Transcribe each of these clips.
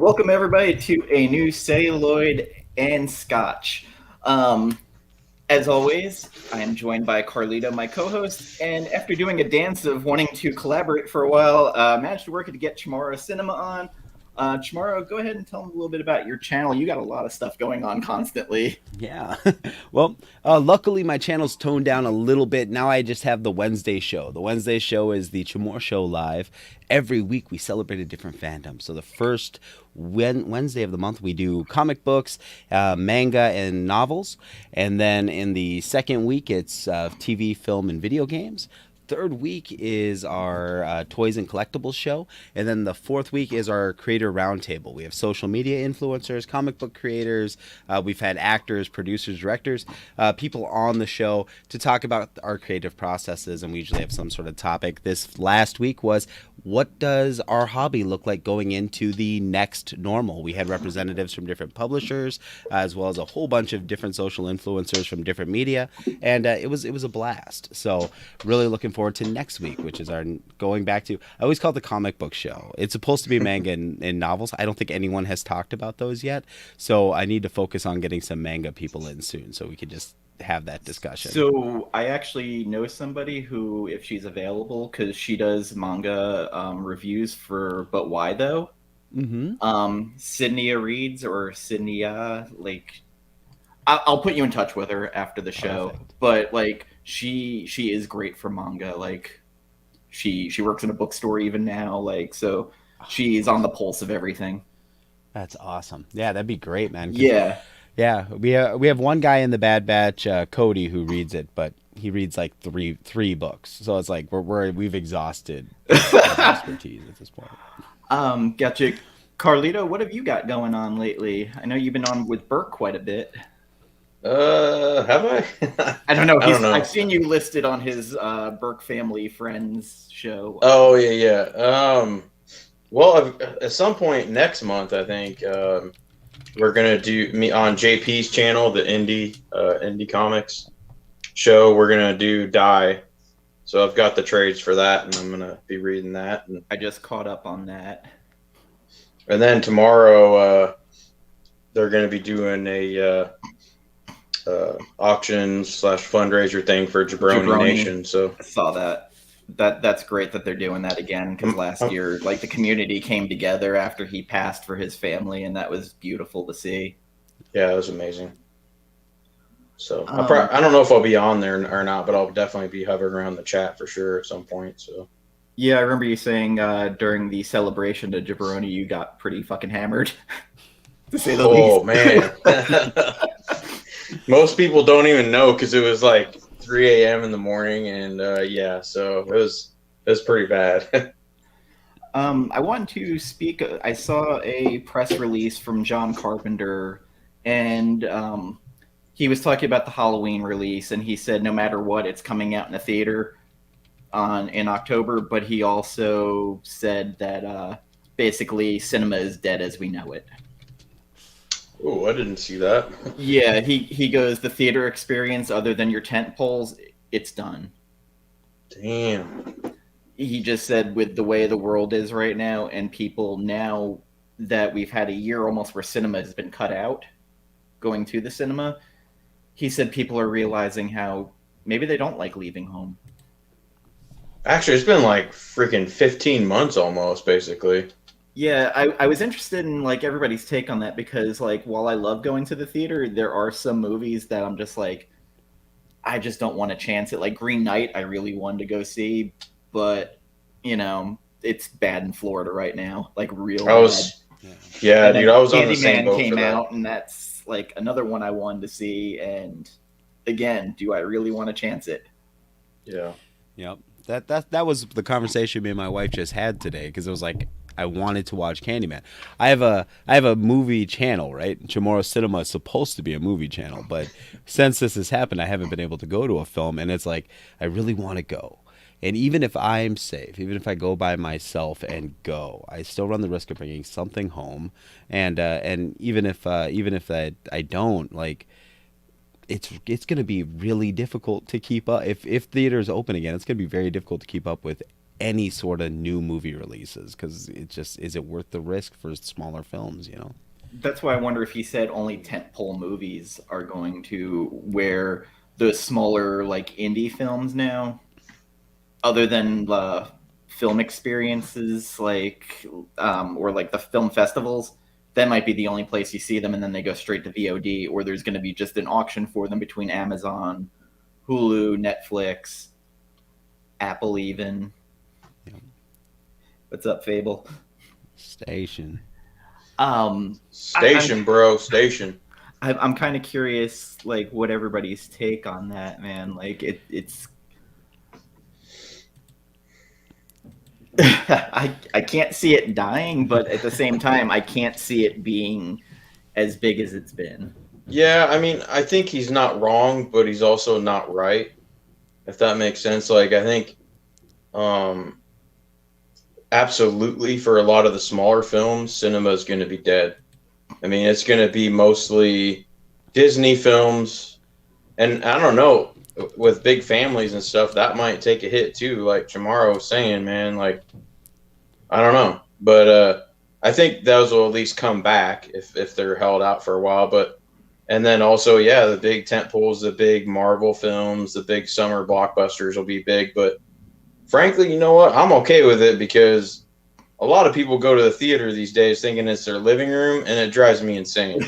Welcome everybody to a new Celluloid and Scotch. Um, as always, I am joined by Carlito, my co-host, and after doing a dance of wanting to collaborate for a while, managed to work it to get Chamorro Cinema on. Chamorro, go ahead and tell them a little bit about your channel. You got a lot of stuff going on constantly. Yeah. Well, luckily my channel's toned down a little bit. Now I just have the Wednesday show. The Wednesday show is the Chamorro Show Live. Every week we celebrate a different fandom. So the first Wednesday of the month we do comic books, manga, and novels. And then in the second week it's TV, film, and video games. Third week is our toys and collectibles show, and then the fourth week is our creator roundtable. We have social media influencers, comic book creators, we've had actors, producers, directors, people on the show to talk about our creative processes, and we usually have some sort of topic. This last week was, what does our hobby look like going into the next normal? We had representatives from different publishers, as well as a whole bunch of different social influencers from different media, and it was a blast. So really looking forward to next week, which is our going back to, I always call it the comic book show. It's supposed to be manga and novels. I don't think anyone has talked about those yet, so I need to focus on getting some manga people in soon so we could just have that discussion. So I actually know somebody who, if she's available, because she does manga reviews for But Why Though? Mm-hmm. Sydney Reads or Sydney, like I'll put you in touch with her after the show. Perfect. But like she is great for manga. Like she works in a bookstore even now. Like so she's on the pulse of everything. That's awesome. Yeah, that'd be great, man. 'Cause, Yeah. yeah, we have one guy in the Bad Batch, Cody, who reads it, but he reads like three books. So it's like we've exhausted his expertise at this point. Gotcha. Carlito, what have you got going on lately? I know you've been on with Burke quite a bit. Have I? I don't know. I don't know. I've seen you listed on his Burke Family Friends show. Oh yeah. Well, at some point next month, I think we're gonna do me on JP's channel, the indie comics show. We're gonna do Die. So I've got the trades for that, and I'm gonna be reading that. I just caught up on that. And then tomorrow, they're gonna be doing a auction / fundraiser thing for Jabroni Nation. So I saw that. That's great that they're doing that again, because last year, like, the community came together after he passed for his family, and that was beautiful to see. Yeah, it was amazing. So I don't know if I'll be on there or not, but I'll definitely be hovering around the chat for sure at some point. So yeah, I remember you saying during the celebration to Jabroni, you got pretty fucking hammered, to say the least. Oh man, most people don't even know because it was like 3 a.m. in the morning, and yeah, so it was pretty bad. I want to speak. I saw a press release from John Carpenter, and he was talking about the Halloween release, and he said no matter what, it's coming out in the theater in October. But he also said that basically cinema is dead as we know it. Oh, I didn't see that. Yeah, he goes, the theater experience, other than your tent poles, it's done. Damn. He just said with the way the world is right now, and people now that we've had a year almost where cinema has been cut out, going to the cinema, he said people are realizing how maybe they don't like leaving home. Actually, it's been like freaking 15 months almost, basically. Yeah, I was interested in like everybody's take on that, because like while I love going to the theater, there are some movies that I'm just like, I just don't want to chance it. Like Green Knight, I really wanted to go see, but you know, it's bad in Florida right now, like real bad. Yeah, dude, I was on the same Candyman boat came for that. out, and that's like another one I wanted to see. And again, do I really want to chance it? Yeah. Yep. That was the conversation me and my wife just had today, because it was like, I wanted to watch Candyman. I have a movie channel, right? Chamorro Cinema is supposed to be a movie channel, but since this has happened, I haven't been able to go to a film, and it's like, I really want to go. And even if I'm safe, even if I go by myself and go, I still run the risk of bringing something home. And even if I don't, like, it's going to be really difficult to keep up. If theaters open again, it's going to be very difficult to keep up with any sort of new movie releases, because it just, is it worth the risk for smaller films, you know? That's why I wonder if he said only tentpole movies are going to, where the smaller like indie films now, other than film experiences like or like the film festivals, that might be the only place you see them, and then they go straight to VOD, or there's going to be just an auction for them between Amazon, Hulu, Netflix, Apple even. Yeah. What's up, Fable? Station. Station, bro, station. I'm kind of curious, like, what everybody's take on that, man. Like, it's I can't see it dying, but at the same time, I can't see it being as big as it's been. Yeah, I mean, I think he's not wrong, but he's also not right, if that makes sense. Like, I think, absolutely, for a lot of the smaller films, cinema is going to be dead. I mean, it's going to be mostly Disney films, and I don't know, with big families and stuff, that might take a hit too. Like Chamorro was saying, man, like, I don't know, but I think those will at least come back if they're held out for a while. But and then also, yeah, the big tentpoles, the big Marvel films, the big summer blockbusters will be big. But frankly, you know what? I'm okay with it, because a lot of people go to the theater these days thinking it's their living room, and it drives me insane.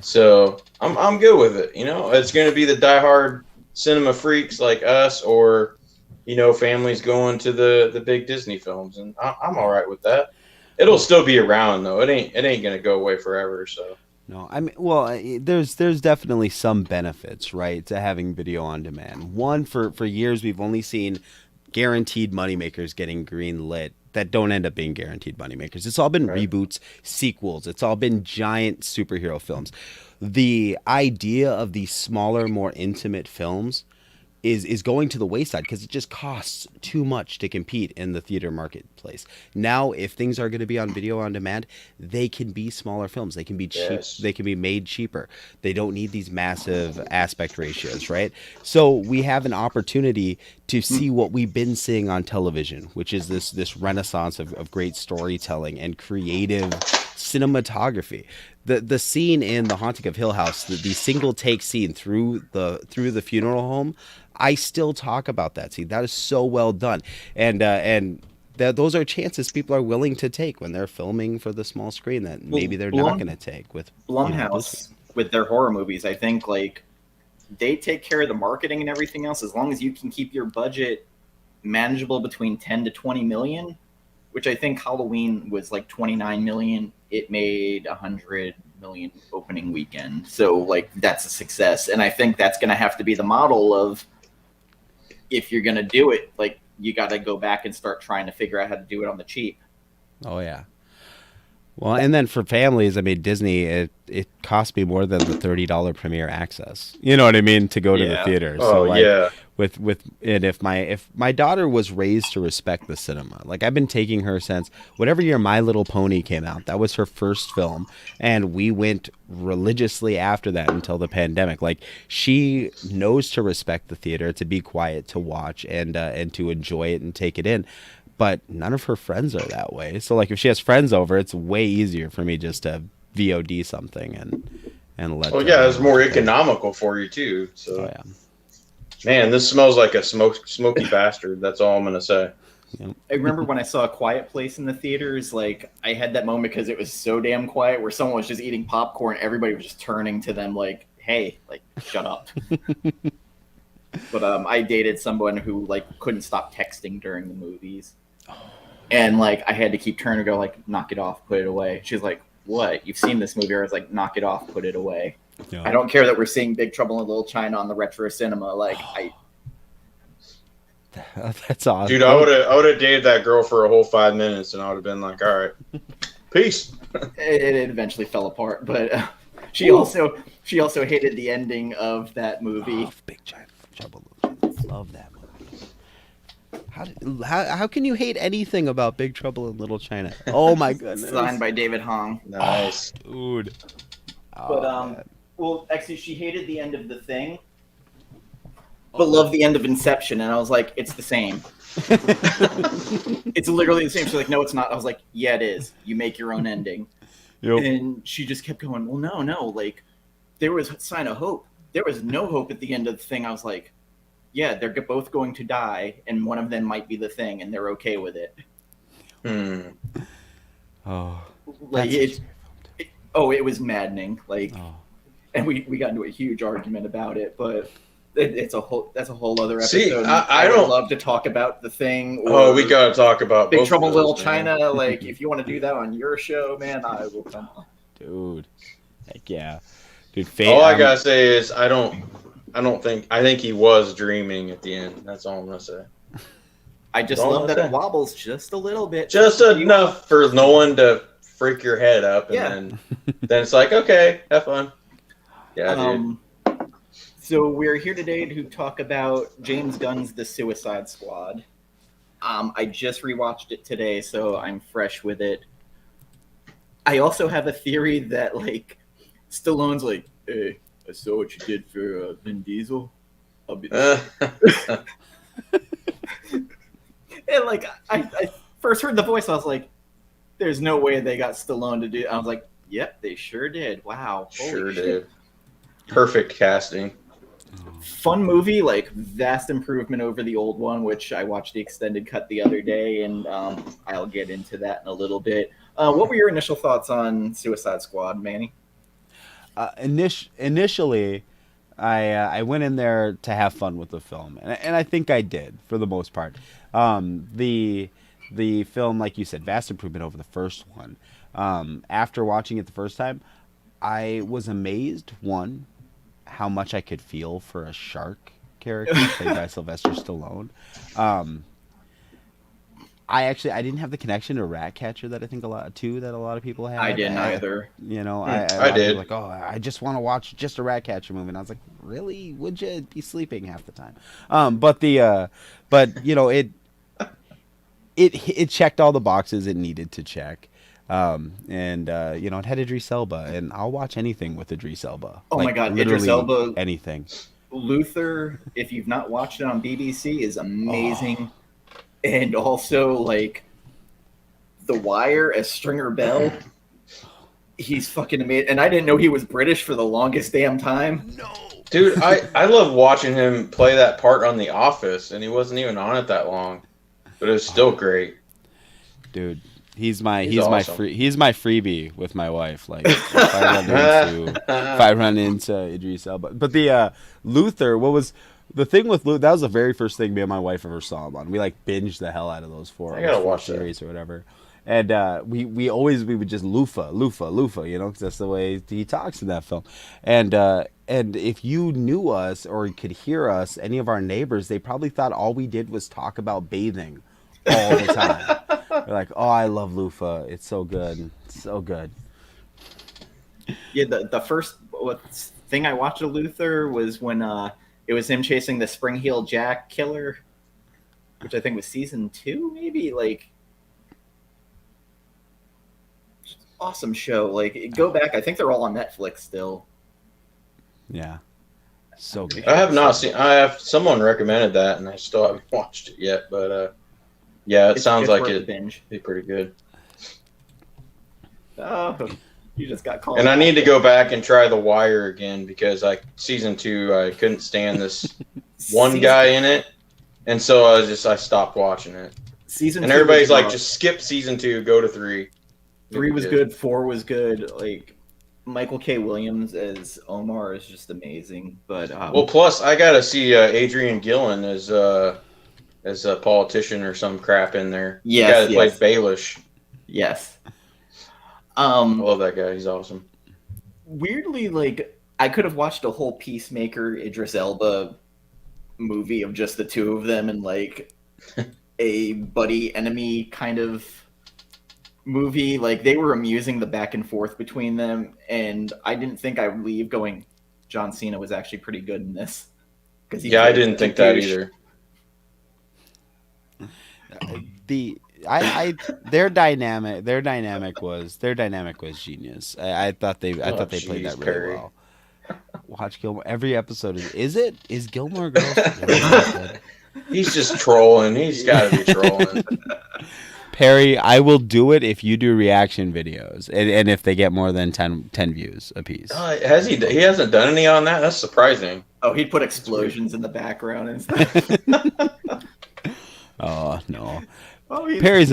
So I'm good with it. You know, it's going to be the diehard cinema freaks like us, or, you know, families going to the big Disney films, and I'm all right with that. It'll still be around though. It ain't going to go away forever. So. No, I mean, well, there's definitely some benefits, right, to having video on demand. One, for years we've only seen guaranteed moneymakers getting green lit that don't end up being guaranteed moneymakers. It's all been reboots, sequels. It's all been giant superhero films. The idea of these smaller, more intimate films is going to the wayside, because it just costs too much to compete in the theater marketplace. Now, if things are going to be on video on demand, they can be smaller films. They can be cheap. Yes. They can be made cheaper. They don't need these massive aspect ratios, right? So we have an opportunity to see what we've been seeing on television, which is this renaissance of great storytelling and creative cinematography. The scene in The Haunting of Hill House, the single take scene through the funeral home, I still talk about that scene. That is so well done, and those are chances people are willing to take when they're filming for the small screen that maybe they're not going to take with Blumhouse, with their horror movies. I think, like, they take care of the marketing and everything else, as long as you can keep your budget manageable between 10 to 20 million, which I think Halloween was like 29 million. It made 100 million opening weekend. So, like, that's a success. And I think that's going to have to be the model of, if you're going to do it, like, you got to go back and start trying to figure out how to do it on the cheap. Oh, yeah. Well, and then for families, I mean, Disney, it cost me more than the $30 premiere access. You know what I mean? To go to the theater. So, like, yeah. And if my daughter was raised to respect the cinema, like, I've been taking her since whatever year My Little Pony came out, that was her first film, and we went religiously after that until the pandemic. Like, she knows to respect the theater, to be quiet, to watch, and to enjoy it and take it in. But none of her friends are that way. So, like, if she has friends over, it's way easier for me just to VOD something and let. Well, yeah, it's more economical for you too. So, oh, yeah. Man, this smells like a smoky bastard. That's all I'm gonna say. Yep. I remember when I saw A Quiet Place in the theaters, like, I had that moment because it was so damn quiet, where someone was just eating popcorn, everybody was just turning to them like, "Hey, like, shut up." But I dated someone who, like, couldn't stop texting during the movies. And, like, I had to keep turning to go, like, knock it off, put it away. She's like, "What? You've seen this movie?" I was like, "Knock it off, put it away." Yeah. I don't care that we're seeing Big Trouble in Little China on the retro cinema. Like, That's awesome. Dude, I would have dated that girl for a whole 5 minutes, and I would have been like, "All right, peace." it eventually fell apart, but she also hated the ending of that movie. Oh, Big Trouble. Love that movie. How can you hate anything about Big Trouble in Little China? Oh my goodness. Signed by David Hong. Nice, dude. But well, actually, she hated the end of The Thing. but love the end of Inception. And I was like, it's the same. It's literally the same. She's like, no, it's not. I was like, yeah, it is. You make your own ending. Yep. And she just kept going, well, no, like, there was a sign of hope. There was no hope at the end of the thing. I was like, yeah, they're both going to die, and one of them might be the thing, and they're okay with it. Oh, Like, it was maddening. Like, and we got into a huge argument about it, but that's a whole other episode. See, I would don't love to talk about the thing. Oh, we gotta talk about Big both Trouble in of those, Little man. China. Like, if you want to do that on your show, man, I will come on. dude, heck yeah, dude. All I gotta say is I think he was dreaming at the end. That's all I'm gonna say. I just love that it wobbles just a little bit. Just enough for no one to freak your head up, and then it's like, okay, have fun. Yeah, dude. So we're here today to talk about James Gunn's The Suicide Squad. I just rewatched it today, so I'm fresh with it. I also have a theory that, like, Stallone's like, hey, I saw what you did for Vin Diesel. I'll be and, like, I first heard the voice, I was like, there's no way they got Stallone to do it. I was like, yep, they sure did. Wow. Sure did. Perfect casting. Fun movie, like, vast improvement over the old one, which I watched the extended cut the other day, and I'll get into that in a little bit. What were your initial thoughts on Suicide Squad, Manny? Initially, I went in there to have fun with the film, and I think I did for the most part. The film, like you said, vast improvement over the first one. After watching it the first time, I was amazed, one, how much I could feel for a shark character played by Sylvester Stallone. I didn't have the connection to Ratcatcher that I think a lot of people have. I didn't either. You know, I did. Like, oh, I just want to watch just a Ratcatcher movie, and I was like, really? Would you be sleeping half the time? But you know, it checked all the boxes it needed to check. And you know, it had Idris Elba, and I'll watch anything with Idris Elba. Oh my God, Idris Elba, anything. Luther, if you've not watched it on BBC, is amazing. And also, like, The Wire as Stringer Bell, he's fucking amazing. And I didn't know he was British for the longest damn time. No, dude, I love watching him play that part on The Office, and he wasn't even on it that long, but it was still great. Dude. He's my awesome. freebie with my wife. Like, if I run into Idris Elba. But the Luther, what was the thing with Luther? That was the very first thing me and my wife ever saw him on. We like binged the hell out of those four series or whatever. And we would just Lufa, you know, because that's the way he talks in that film. And if you knew us or could hear us, any of our neighbors, they probably thought all we did was talk about bathing all the time. They're like, oh, I love loofah. It's so good. It's so good. Yeah, the first thing I watched of Luther was when it was him chasing the Spring Heel Jack killer, which I think was season 2, maybe. Like, awesome show. Like, go back. I think they're all on Netflix still. Yeah, so good. I have not seen. Someone recommended that, and I still haven't watched it yet. But yeah, it sounds like it'd be pretty good. Oh, you just got called. And I need to go back and try The Wire again because season 2 I couldn't stand this one guy in it, and so I stopped watching it. Season and 2 everybody's like, just skip season 2, go to 3. 3 was good. 4 was good. Like, Michael K. Williams as Omar is just amazing. But well, plus I gotta see Adrian Gillen as a politician or some crap in there. Yes, the guy that played Baelish. Yes. I love that guy. He's awesome. Weirdly, like, I could have watched a whole Peacemaker Idris Elba movie of just the two of them and, like, a buddy enemy kind of movie. Like, they were amusing, the back and forth between them, and I didn't think I would leave going, John Cena was actually pretty good in this. Yeah, I didn't think that either. Their dynamic was genius. I thought they played that really well. watch Gilmore. Every episode is Gilmore Girls really that good? He's just trolling. He's got to be trolling. Perry, I will do it if you do reaction videos and if they get more than 10 views apiece. Has he? He hasn't done any on that. That's surprising. Oh, he'd put explosions in the background and stuff. Oh no. Oh, Perry's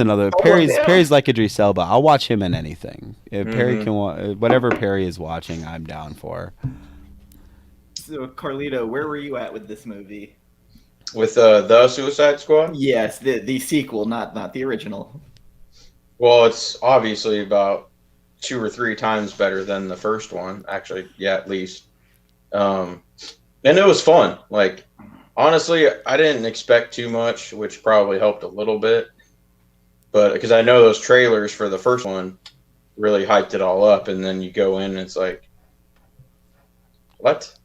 like Idris Elba. I'll watch him in anything. If Perry can whatever Perry is watching, I'm down for. So, Carlito, where were you at with this movie? With the Suicide Squad? Yes, the sequel, not the original. Well, it's obviously about 2 or 3 times better than the first one. Actually, yeah, at least. And it was fun. Like, honestly, I didn't expect too much, which probably helped a little bit. But because I know those trailers for the first one really hyped it all up, and then you go in and it's like, what?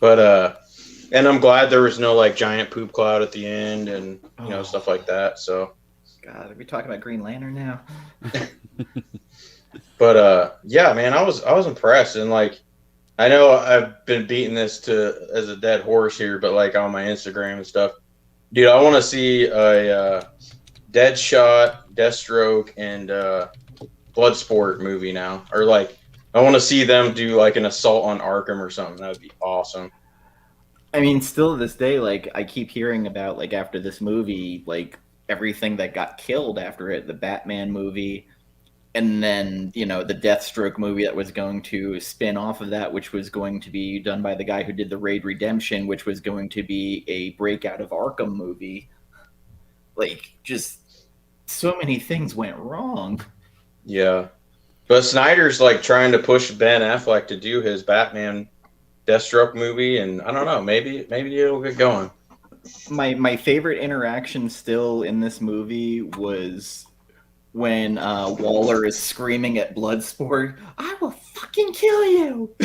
But and I'm glad there was no like giant poop cloud at the end and stuff like that. So, God, are we talking about Green Lantern now? But yeah, man, I was impressed, and like I know I've been beating this as a dead horse here, but like on my Instagram and stuff, dude, I want to see a Deadshot, Deathstroke, and Bloodsport movie now, or like I want to see them do like an assault on Arkham or something. That would be awesome. I mean, still to this day, like I keep hearing about like after this movie, like everything that got killed after it, the Batman movie, and then the Deathstroke movie that was going to spin off of that, which was going to be done by the guy who did the Raid Redemption, which was going to be a breakout of Arkham movie. Like, just so many things went wrong. Yeah, but Snyder's like trying to push Ben Affleck to do his Batman Deathstroke movie, and I don't know, maybe it'll get going. My favorite interaction still in this movie was when Waller is screaming at Bloodsport, "I will fucking kill you!"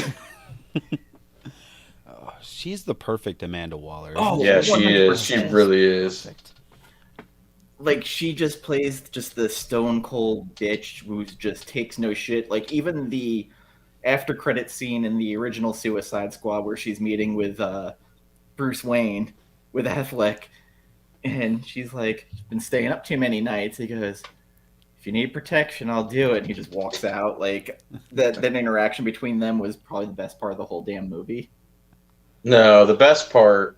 Oh, she's the perfect Amanda Waller. Oh, yeah, she 100%. is. She really is. Perfect. Like, she just plays just the stone cold bitch who just takes no shit. Like, even the after credit scene in the original Suicide Squad where she's meeting with Bruce Wayne with Affleck, and she's like, "Been staying up too many nights." He goes, "If you need protection, I'll do it." And he just walks out. Like, that interaction between them was probably the best part of the whole damn movie. No, the best part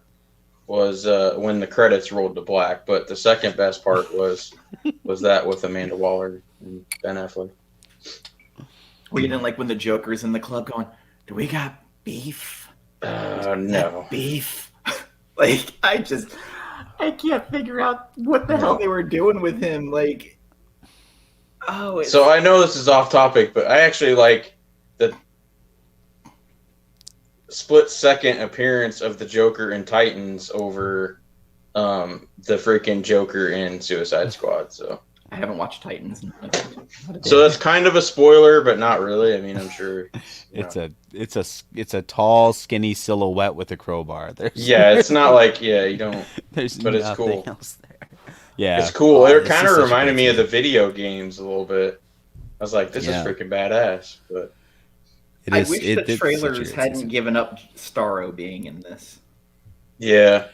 was when the credits rolled to black, but the second best part was that with Amanda Waller and Ben Affleck. Well, you didn't like when the Joker's in the club going, "Do we got beef?" No. Beef. Like, I can't figure out what the hell they were doing with him. Like, So I know this is off topic, but I actually like the split second appearance of the Joker in Titans over the freaking Joker in Suicide Squad. So I haven't watched Titans. So that's kind of a spoiler, but not really. I mean, I'm sure it's a tall, skinny silhouette with a crowbar. It's not like you don't. There's but it's cool. Else there. Yeah, it's cool. It kind of such a reminded good me of the scene. video games a little bit. I was like, this is freaking badass. But It I is- wish it- the it's such a trailers good hadn't season. given up Starro being in this. yeah,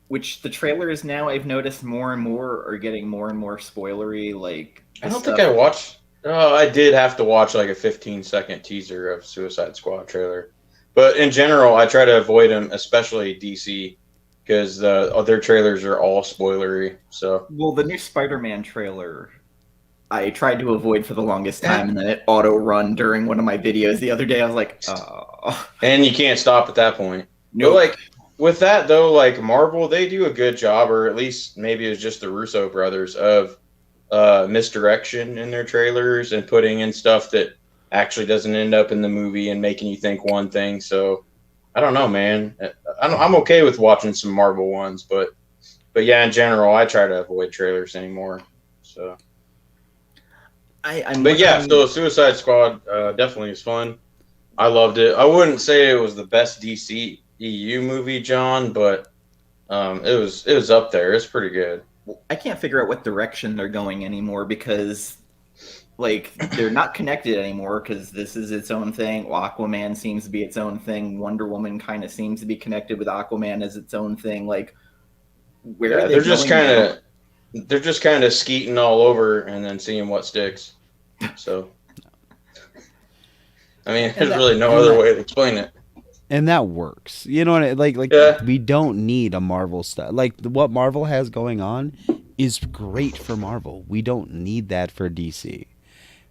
Which the trailers now, I've noticed more and more are getting more and more spoilery. Like, I don't think I watched. Oh, I did have to watch like a 15-second teaser of Suicide Squad trailer. But in general, I try to avoid them, especially DC, because their trailers are all spoilery. So Well, the new Spider-Man trailer, I tried to avoid for the longest time, and then it auto-run during one of my videos the other day. I was like, oh. and you can't stop at that point. Nope. But like with that though, like Marvel, they do a good job, or at least maybe it's just the Russo brothers, of misdirection in their trailers and putting in stuff that actually doesn't end up in the movie and making you think one thing. So I don't know, man. I'm okay with watching some Marvel ones, but yeah, in general, I try to avoid trailers anymore. So, I'm but yeah, wondering- so Suicide Squad definitely is fun. I loved it. I wouldn't say it was the best DC EU movie, John, but it was up there. It's pretty good. I can't figure out what direction they're going anymore because, like they're not connected anymore because this is its own thing. Aquaman seems to be its own thing. Wonder Woman kind of seems to be connected with Aquaman as its own thing. Like, where are they they're just going kind now? of they're just kind of skeeting all over and then seeing what sticks. So, I mean, there's really no other way to explain it. And that works. You know what like Yeah. we don't need a Marvel stuff. Like what Marvel has going on is great for Marvel. We don't need that for DC.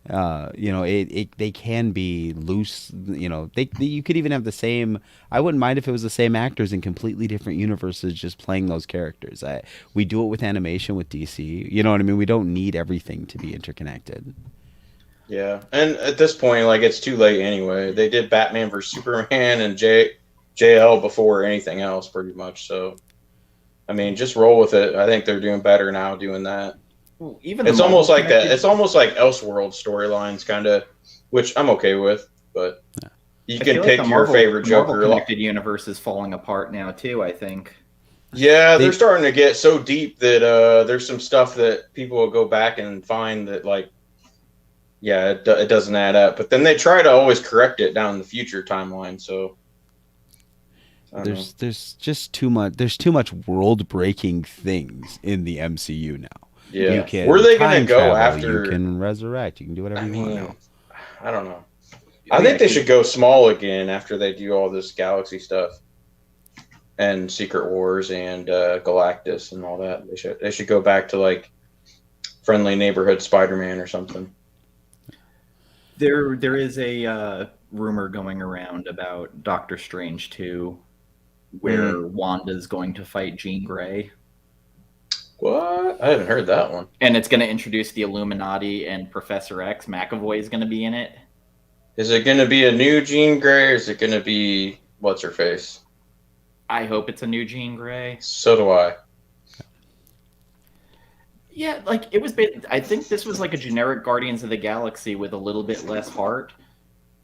You know, they can be loose. You know, you could even have the same. I wouldn't mind if it was the same actors in completely different universes just playing those characters. We do it with animation with DC. You know what I mean? We don't need everything to be interconnected. Yeah, and at this point, like, it's too late anyway. They did Batman vs Superman and JL before anything else, pretty much. So, I mean, just roll with it. I think they're doing better now doing that. Even It's the almost like Marvel-connected- that. It's almost like Elseworld storylines, kind of, which I'm okay with. But you I can feel like pick the your favorite the Marvel Joker. connected universe is falling apart now too. I think. Yeah, they're starting to get so deep that there's some stuff that people will go back and find that, like, yeah, it doesn't add up. But then they try to always correct it down the future timeline. So there's just too much. There's too much world breaking things in the MCU now. Yeah, You can where are they going time to go travel, after? You can resurrect. You can do whatever you want now. I don't know. I think they should go small again after they do all this galaxy stuff and Secret Wars and Galactus and all that. They should go back to like Friendly Neighborhood Spider-Man or something. There is a rumor going around about Doctor Strange 2, where Wanda's going to fight Jean Grey. What? I haven't heard that one. And it's going to introduce the Illuminati, and Professor X, McAvoy, is going to be in it. Is it going to be a new Jean Grey, or is it going to be what's her face? I hope it's a new Jean Grey. So do I. Yeah, like it was. I think this was like a generic Guardians of the Galaxy with a little bit less heart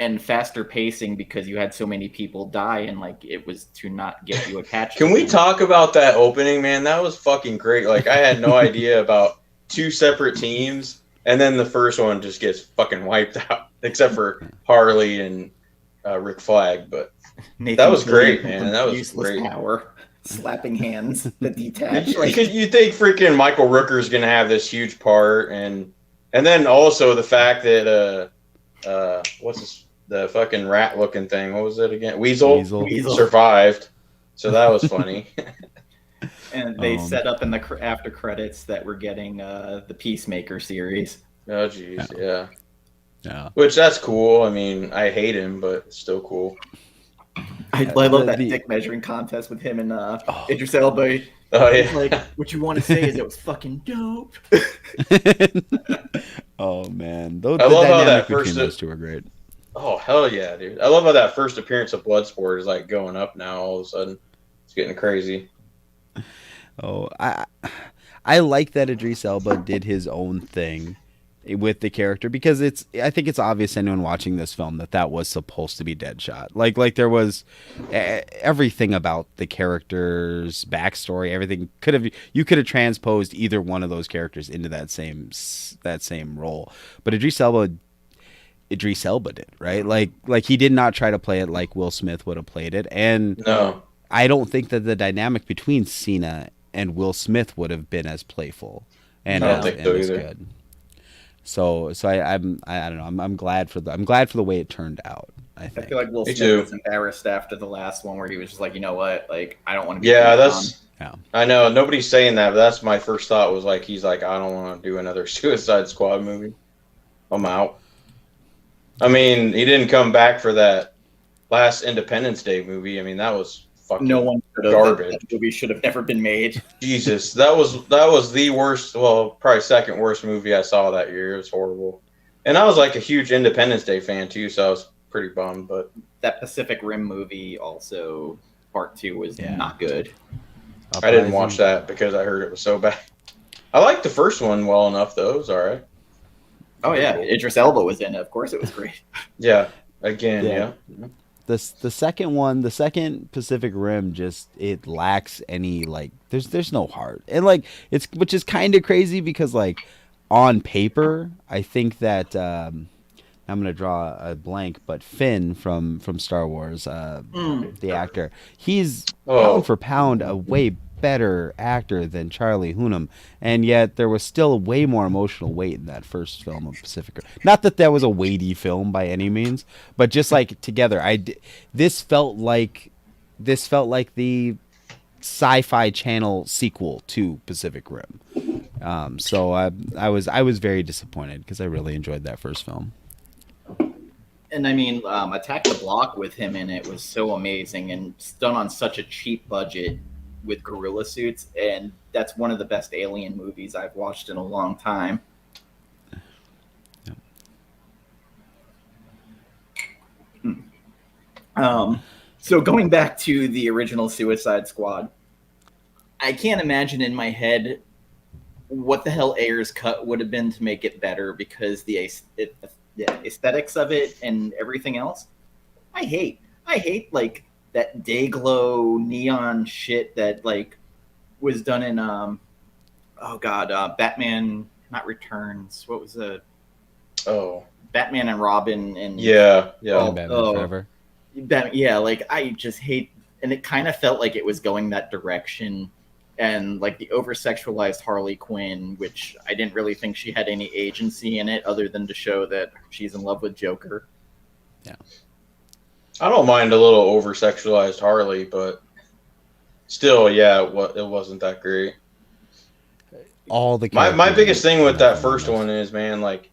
and faster pacing because you had so many people die, and like it was to not get you attached. Can we talk about that opening, man? That was fucking great. Like, I had no idea about two separate teams, and then the first one just gets fucking wiped out, except for Harley and Rick Flag. But that was great, man. That was useless great. Power. Slapping hands that detach. Like, you think freaking Michael Rooker's gonna have this huge part, and then also the fact that the fucking rat looking thing? What was it again? Weasel. Survived, so that was funny. And they set up in the after credits that we're getting the Peacemaker series. Oh jeez, yeah. Which that's cool. I mean, I hate him, but it's still cool. I love that dick measuring contest with him and Idris Elba. Oh yeah. Like, what you want to say is it was fucking dope. Oh man, I love how that first those two are great. Oh hell yeah, dude! I love how that first appearance of Bloodsport is like going up now. All of a sudden, it's getting crazy. Oh, I like that Idris Elba did his own thing with the character because I think it's obvious to anyone watching this film that was supposed to be Deadshot. Like there was everything about the character's backstory, everything you could have transposed either one of those characters into that same role. But Idris Elba did, right? Like he did not try to play it like Will Smith would have played it. And no, I don't think that the dynamic between Cena and Will Smith would have been as playful and I don't think so as either. good. So I don't know. I'm glad for the way it turned out. I think. I feel like Will Smith was embarrassed after the last one where he was just like, you know what, like I don't want to be. Yeah, that's. Yeah. I know nobody's saying that, but that's my first thought. Was like he's like, I don't want to do another Suicide Squad movie. I'm out. I mean, he didn't come back for that last Independence Day movie. I mean, that was fucking garbage. That movie should have never been made. Jesus, that was the worst. Well, probably second worst movie I saw that year. It was horrible, and I was like a huge Independence Day fan too, so I was pretty bummed. But that Pacific Rim movie, also Part 2, was not good. I didn't watch that because I heard it was so bad. I liked the first one well enough, though. It was all right. Oh yeah, Idris Elba was in it. Of course, it was great. Yeah. Again, yeah. The second Pacific Rim, just it lacks any like. There's no heart, and like which is kind of crazy because like on paper, I think that I'm going to draw a blank, but Finn from Star Wars, the actor, he's pound for pound a way better actor than Charlie Hunnam, and yet there was still way more emotional weight in that first film of Pacific Rim. Not that that was a weighty film by any means, but just like together, this felt like the Sci-Fi Channel sequel to Pacific Rim. So I was very disappointed because I really enjoyed that first film. And I mean, Attack the Block with him in it was so amazing and done on such a cheap budget with gorilla suits, and that's one of the best alien movies I've watched in a long time. So going back to the original Suicide Squad, I can't imagine in my head what the hell Ayer's cut would have been to make it better, because the aesthetics of it and everything else, I hate like that day glow neon shit that like was done in Batman, not Returns, what was the Batman and Robin and Batman Forever. Like I just hate, and it kind of felt like it was going that direction. And like the over-sexualized Harley Quinn, which I didn't really think she had any agency in it other than to show that she's in love with Joker. Yeah. I don't mind a little over-sexualized Harley, but still, yeah, it wasn't that great. All the my biggest thing with that first one is, man, like,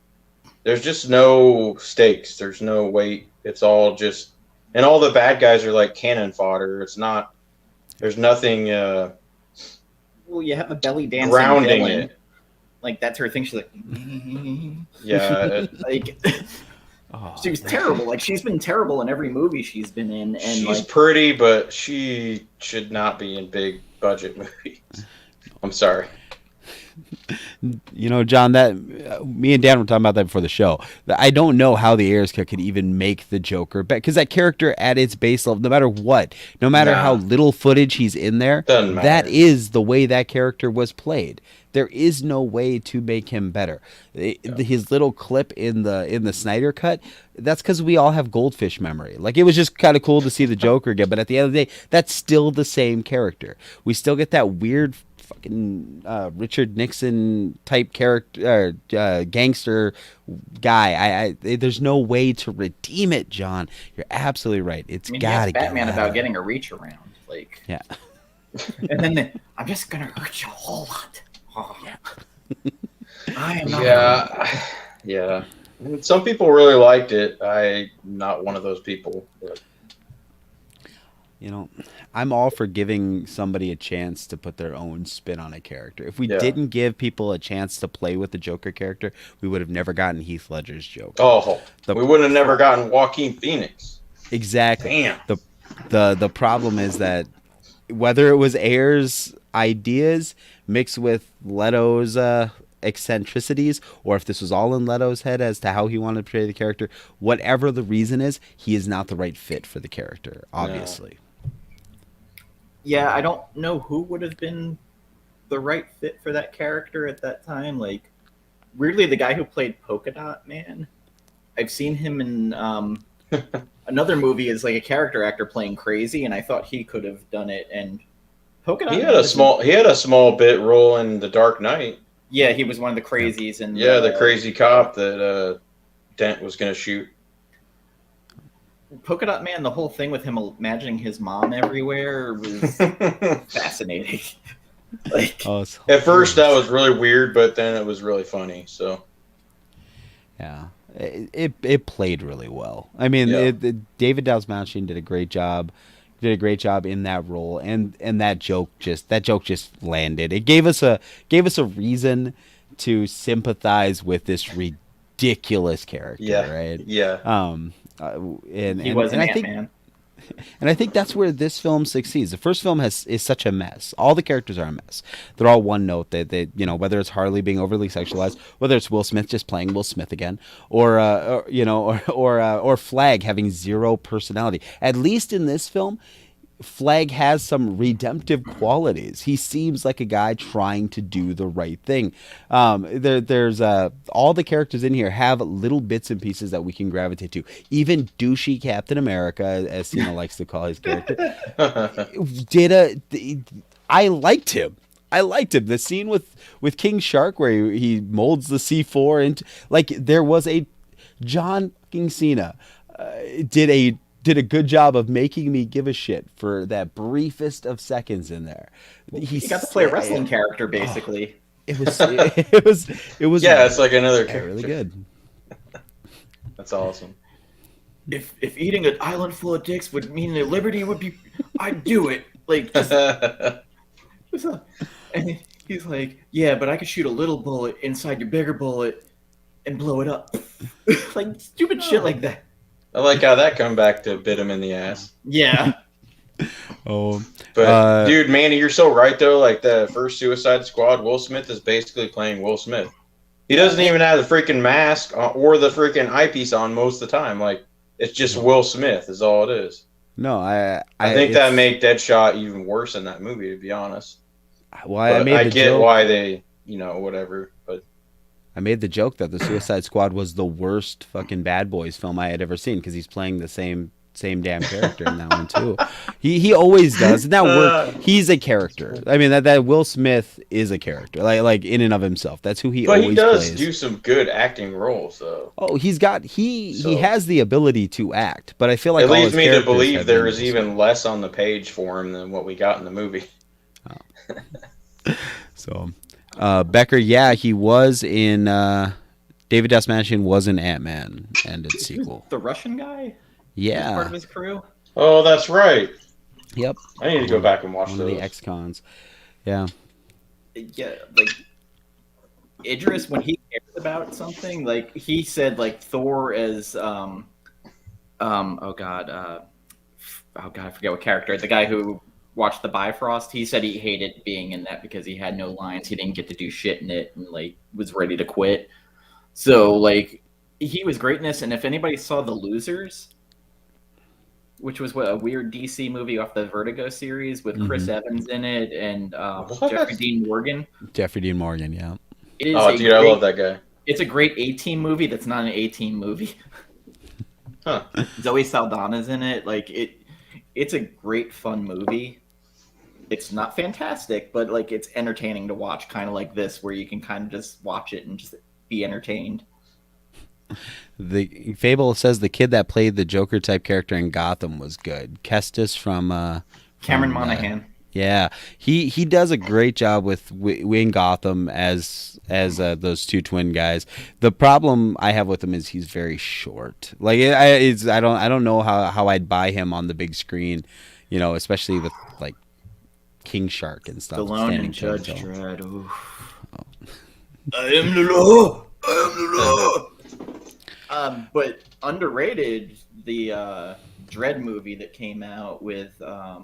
there's just no stakes. There's no weight. It's all just, and all the bad guys are like cannon fodder. It's not. There's nothing. Well, you have a belly dancing grounding villain. It. Like that's her thing. She's like, yeah, like she was terrible. Like she's been terrible in every movie she's been in. And she's like, pretty, but she should not be in big budget movies. I'm sorry. You know, John, that me and Dan were talking about that before the show. I don't know how the Ayers cut could even make the Joker, because that character at its base level, no matter what, no matter how little footage he's in there, that is the way that character was played. There is no way to make him better. His little clip in the Snyder cut, that's because we all have goldfish memory. Like, it was just kind of cool to see the Joker again, but at the end of the day, that's still the same character. We still get that weird fucking Richard Nixon type character, gangster guy. There's no way to redeem it, John. You're absolutely right. It's gotta get Batman about getting a reach around, like yeah. And then I'm just gonna hurt you a whole lot. Oh. Yeah. I am not. Yeah. Some people really liked it. I'm not one of those people. But. You know, I'm all for giving somebody a chance to put their own spin on a character. If we didn't give people a chance to play with the Joker character, we would have never gotten Heath Ledger's Joker. Oh, we would have never gotten Joaquin Phoenix. Exactly. Damn. The problem is that whether it was Ayer's ideas mixed with Leto's eccentricities, or if this was all in Leto's head as to how he wanted to portray the character, whatever the reason is, he is not the right fit for the character, obviously. Yeah, I don't know who would have been the right fit for that character at that time. Like, weirdly, the guy who played Polka Dot Man, I've seen him in another movie as like a character actor playing crazy, and I thought he could have done it. And Polka Dot. He had a small bit role in The Dark Knight. Yeah, he was one of the crazies, and the crazy cop that Dent was going to shoot. Polka Dot Man, the whole thing with him imagining his mom everywhere was fascinating. Like, at first that was really weird, but then it was really funny. So, yeah, it played really well. I mean, David Dastmalchian did a great job. Did a great job in that role, and that joke just landed. It gave us a reason to sympathize with this ridiculous character, right? Yeah. He was an Ant-Man. And I think that's where this film succeeds. The first film is such a mess. All the characters are a mess. They're all one note. They whether it's Harley being overly sexualized, whether it's Will Smith just playing Will Smith again, or Flag having zero personality. At least in this film, Flag has some redemptive qualities. He seems like a guy trying to do the right thing. There's all the characters in here have little bits and pieces that we can gravitate to. Even douchey Captain America, as Cena likes to call his character, I liked him. I liked him. The scene with King Shark where he molds the C4 into, like, there was a John fucking Cena did a good job of making me give a shit for that briefest of seconds in there. He got to play a wrestling character, basically. It was Yeah, it's like another character. really good. That's awesome. If eating an island full of dicks would mean that liberty would be, I'd do it. Like, just, and he's like, yeah, but I could shoot a little bullet inside your bigger bullet and blow it up. Like, stupid shit like that. I like how that come back to bit him in the ass. Yeah. But dude, Manny, you're so right though. Like the first Suicide Squad, Will Smith is basically playing Will Smith. He doesn't even have the freaking mask or the freaking eyepiece on most of the time. Like it's just Will Smith is all it is. No, I think that made Deadshot even worse in that movie, to be honest. Well, I get why they, whatever. But I made the joke that the Suicide Squad was the worst fucking Bad Boys film I had ever seen because he's playing the same damn character in that one too. He always does. And that work. He's a character. I mean that Will Smith is a character, like in and of himself. That's who he always plays. But he does do some good acting roles, though. Oh, he has the ability to act, but I feel like it leads me to believe there is even less on the page for him than what we got in the movie. Oh. So. Becker, yeah, he was in David Dasmalchian was in Ant-Man and its sequel. The Russian guy? Yeah. Part of his crew? Oh, that's right. Yep. I need to go back and watch one those. Of the ex-cons. Yeah. Yeah, like Idris, when he cares about something, like he said like Thor as I forget what character. The guy who watched the Bifrost, he said he hated being in that because he had no lines, he didn't get to do shit in it, and like was ready to quit. So like he was great in this, and if anybody saw The Losers, which was a weird DC movie off the Vertigo series with Chris Evans in it and Jeffrey Dean Morgan. Jeffrey Dean Morgan, yeah. I love that guy. It's a great A-Team movie that's not an A-Team movie. Huh. Zoe Saldana's in it. Like it's a great fun movie. It's not fantastic, but like it's entertaining to watch, kind of like this, where you can kind of just watch it and just be entertained. The Fable says the kid that played the Joker type character in Gotham was good. Kestis from Cameron Monaghan. Yeah, he does a great job with in Gotham as those two twin guys. The problem I have with him is he's very short. Like I don't know how I'd buy him on the big screen, especially with like King Shark and stuff. Stallone and Judge Dredd. Oh. I am the law. I am the law. But underrated, the Dredd movie that came out with what's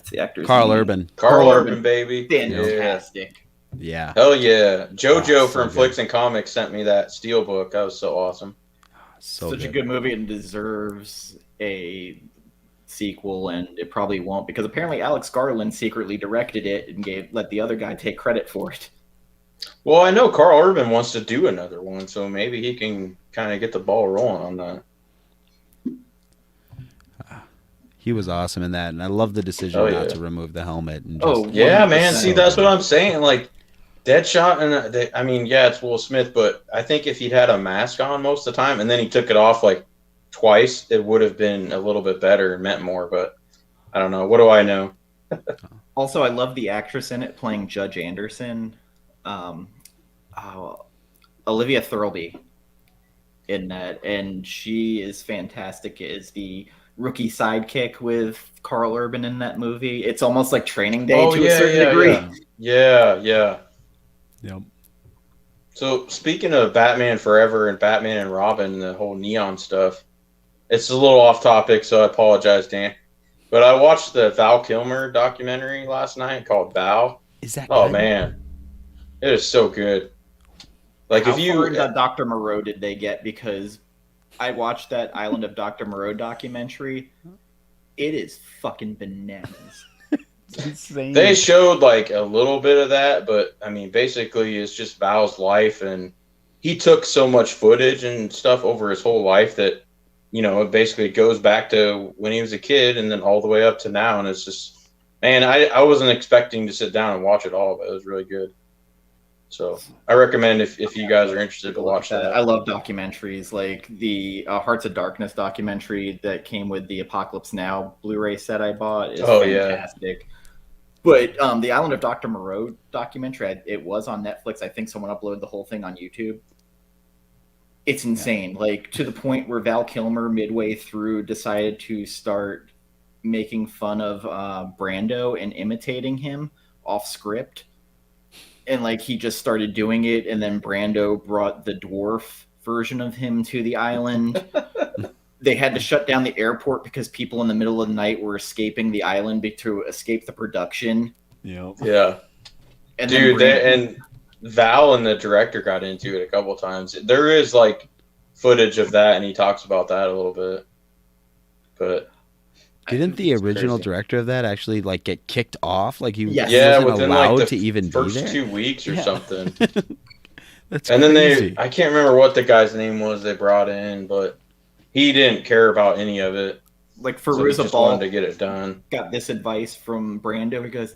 the actor's Carl name? Urban. Carl Urban, baby. Fantastic. Yeah. Hell yeah. JoJo from Flicks and Comics sent me that Steelbook. That was so awesome. Such a good movie and deserves a sequel, and it probably won't because apparently Alex Garland secretly directed it and let the other guy take credit for it. Well, I know Carl Urban wants to do another one, so maybe he can kind of get the ball rolling on that. He was awesome in that, and I love the decision not to remove the helmet. And just, yeah, man. See, that's what I'm saying. Like, Deadshot, and it's Will Smith, but I think if he'd had a mask on most of the time, and then he took it off like twice, it would have been a little bit better and meant more. But I don't know. What do I know? Also, I love the actress in it playing Judge Anderson, Olivia Thirlby, in that, and she is fantastic as the rookie sidekick with Carl Urban in that movie. It's almost like Training Day to a certain degree. Yeah. Yep. So speaking of Batman Forever and Batman and Robin, the whole neon stuff, it's a little off topic, so I apologize, Dan. But I watched the Val Kilmer documentary last night called Val. Is that good? Good? Man, it is so good. Like How far into Dr. Moreau did they get? Because I watched that Island of Dr. Moreau documentary, It is fucking bananas. It's insane. They showed like a little bit of that, but I mean, basically, it's just Val's life, and he took so much footage and stuff over his whole life that, you know, it basically goes back to when he was a kid and then all the way up to now, and it's just, man, I wasn't expecting to sit down and watch it all, but it was really good. So I recommend if you guys are interested to watch that. I love documentaries, like the Hearts of Darkness documentary that came with the Apocalypse Now Blu-ray set I bought is fantastic. Yeah. But the Island of Dr. Moreau documentary, it was on Netflix. I think someone uploaded the whole thing on YouTube. It's insane, like to the point where Val Kilmer midway through decided to start making fun of Brando and imitating him off script. And like he just started doing it, and then Brando brought the dwarf version of him to the island. They had to shut down the airport because people in the middle of the night were escaping the island to escape the production. Yep. Yeah. And dude, and Val and the director got into it a couple times. There is like footage of that, and he talks about that a little bit. But didn't the original director of that actually like get kicked off? Like he wasn't within allowed like to even first be there? 2 weeks or something. That's and crazy. then I can't remember what the guy's name was they brought in, but he didn't care about any of it. Like Fairuza so he just Balk wanted to get it done. Got this advice from Brando. He goes,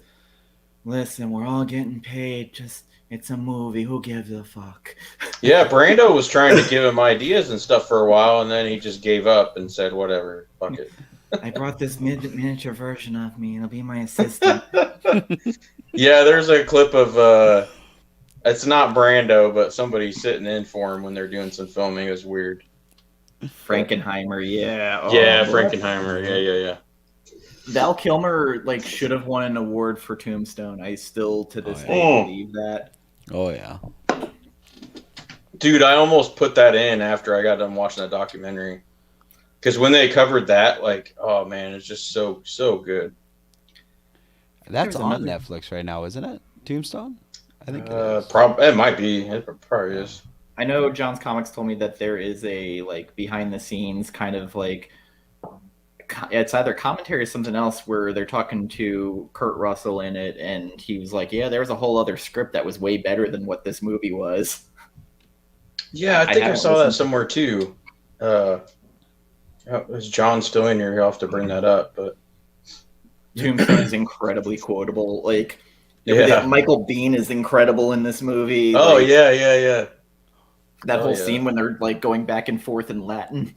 "Listen, we're all getting paid. Just it's a movie. Who gives a fuck?" Yeah, Brando was trying to give him ideas and stuff for a while, and then he just gave up and said, "Whatever, fuck it." I brought this miniature version of me. It'll be my assistant. Yeah, there's a clip of it's not Brando, but somebody sitting in for him when they're doing some filming. It was weird. Frankenheimer, yeah. Frankenheimer, yeah. Val Kilmer like should have won an award for Tombstone. I still to this day believe that. Oh yeah. Dude, I almost put that in after I got done watching that documentary. Because when they covered that, like, oh man, it's just so good. That's on Netflix right now, isn't it? Tombstone? I think it is. It might be. It probably is. I know John's Comics told me that there is a like behind the scenes kind of like it's either commentary or something else where they're talking to Kurt Russell in it, and he was like, "Yeah, there was a whole other script that was way better than what this movie was." Yeah, I think I saw that somewhere too. Is John still in here? He'll have to bring that up. But Tombstone is incredibly quotable. Like, Michael Biehn is incredible in this movie. Oh like, yeah. That whole scene when they're like going back and forth in Latin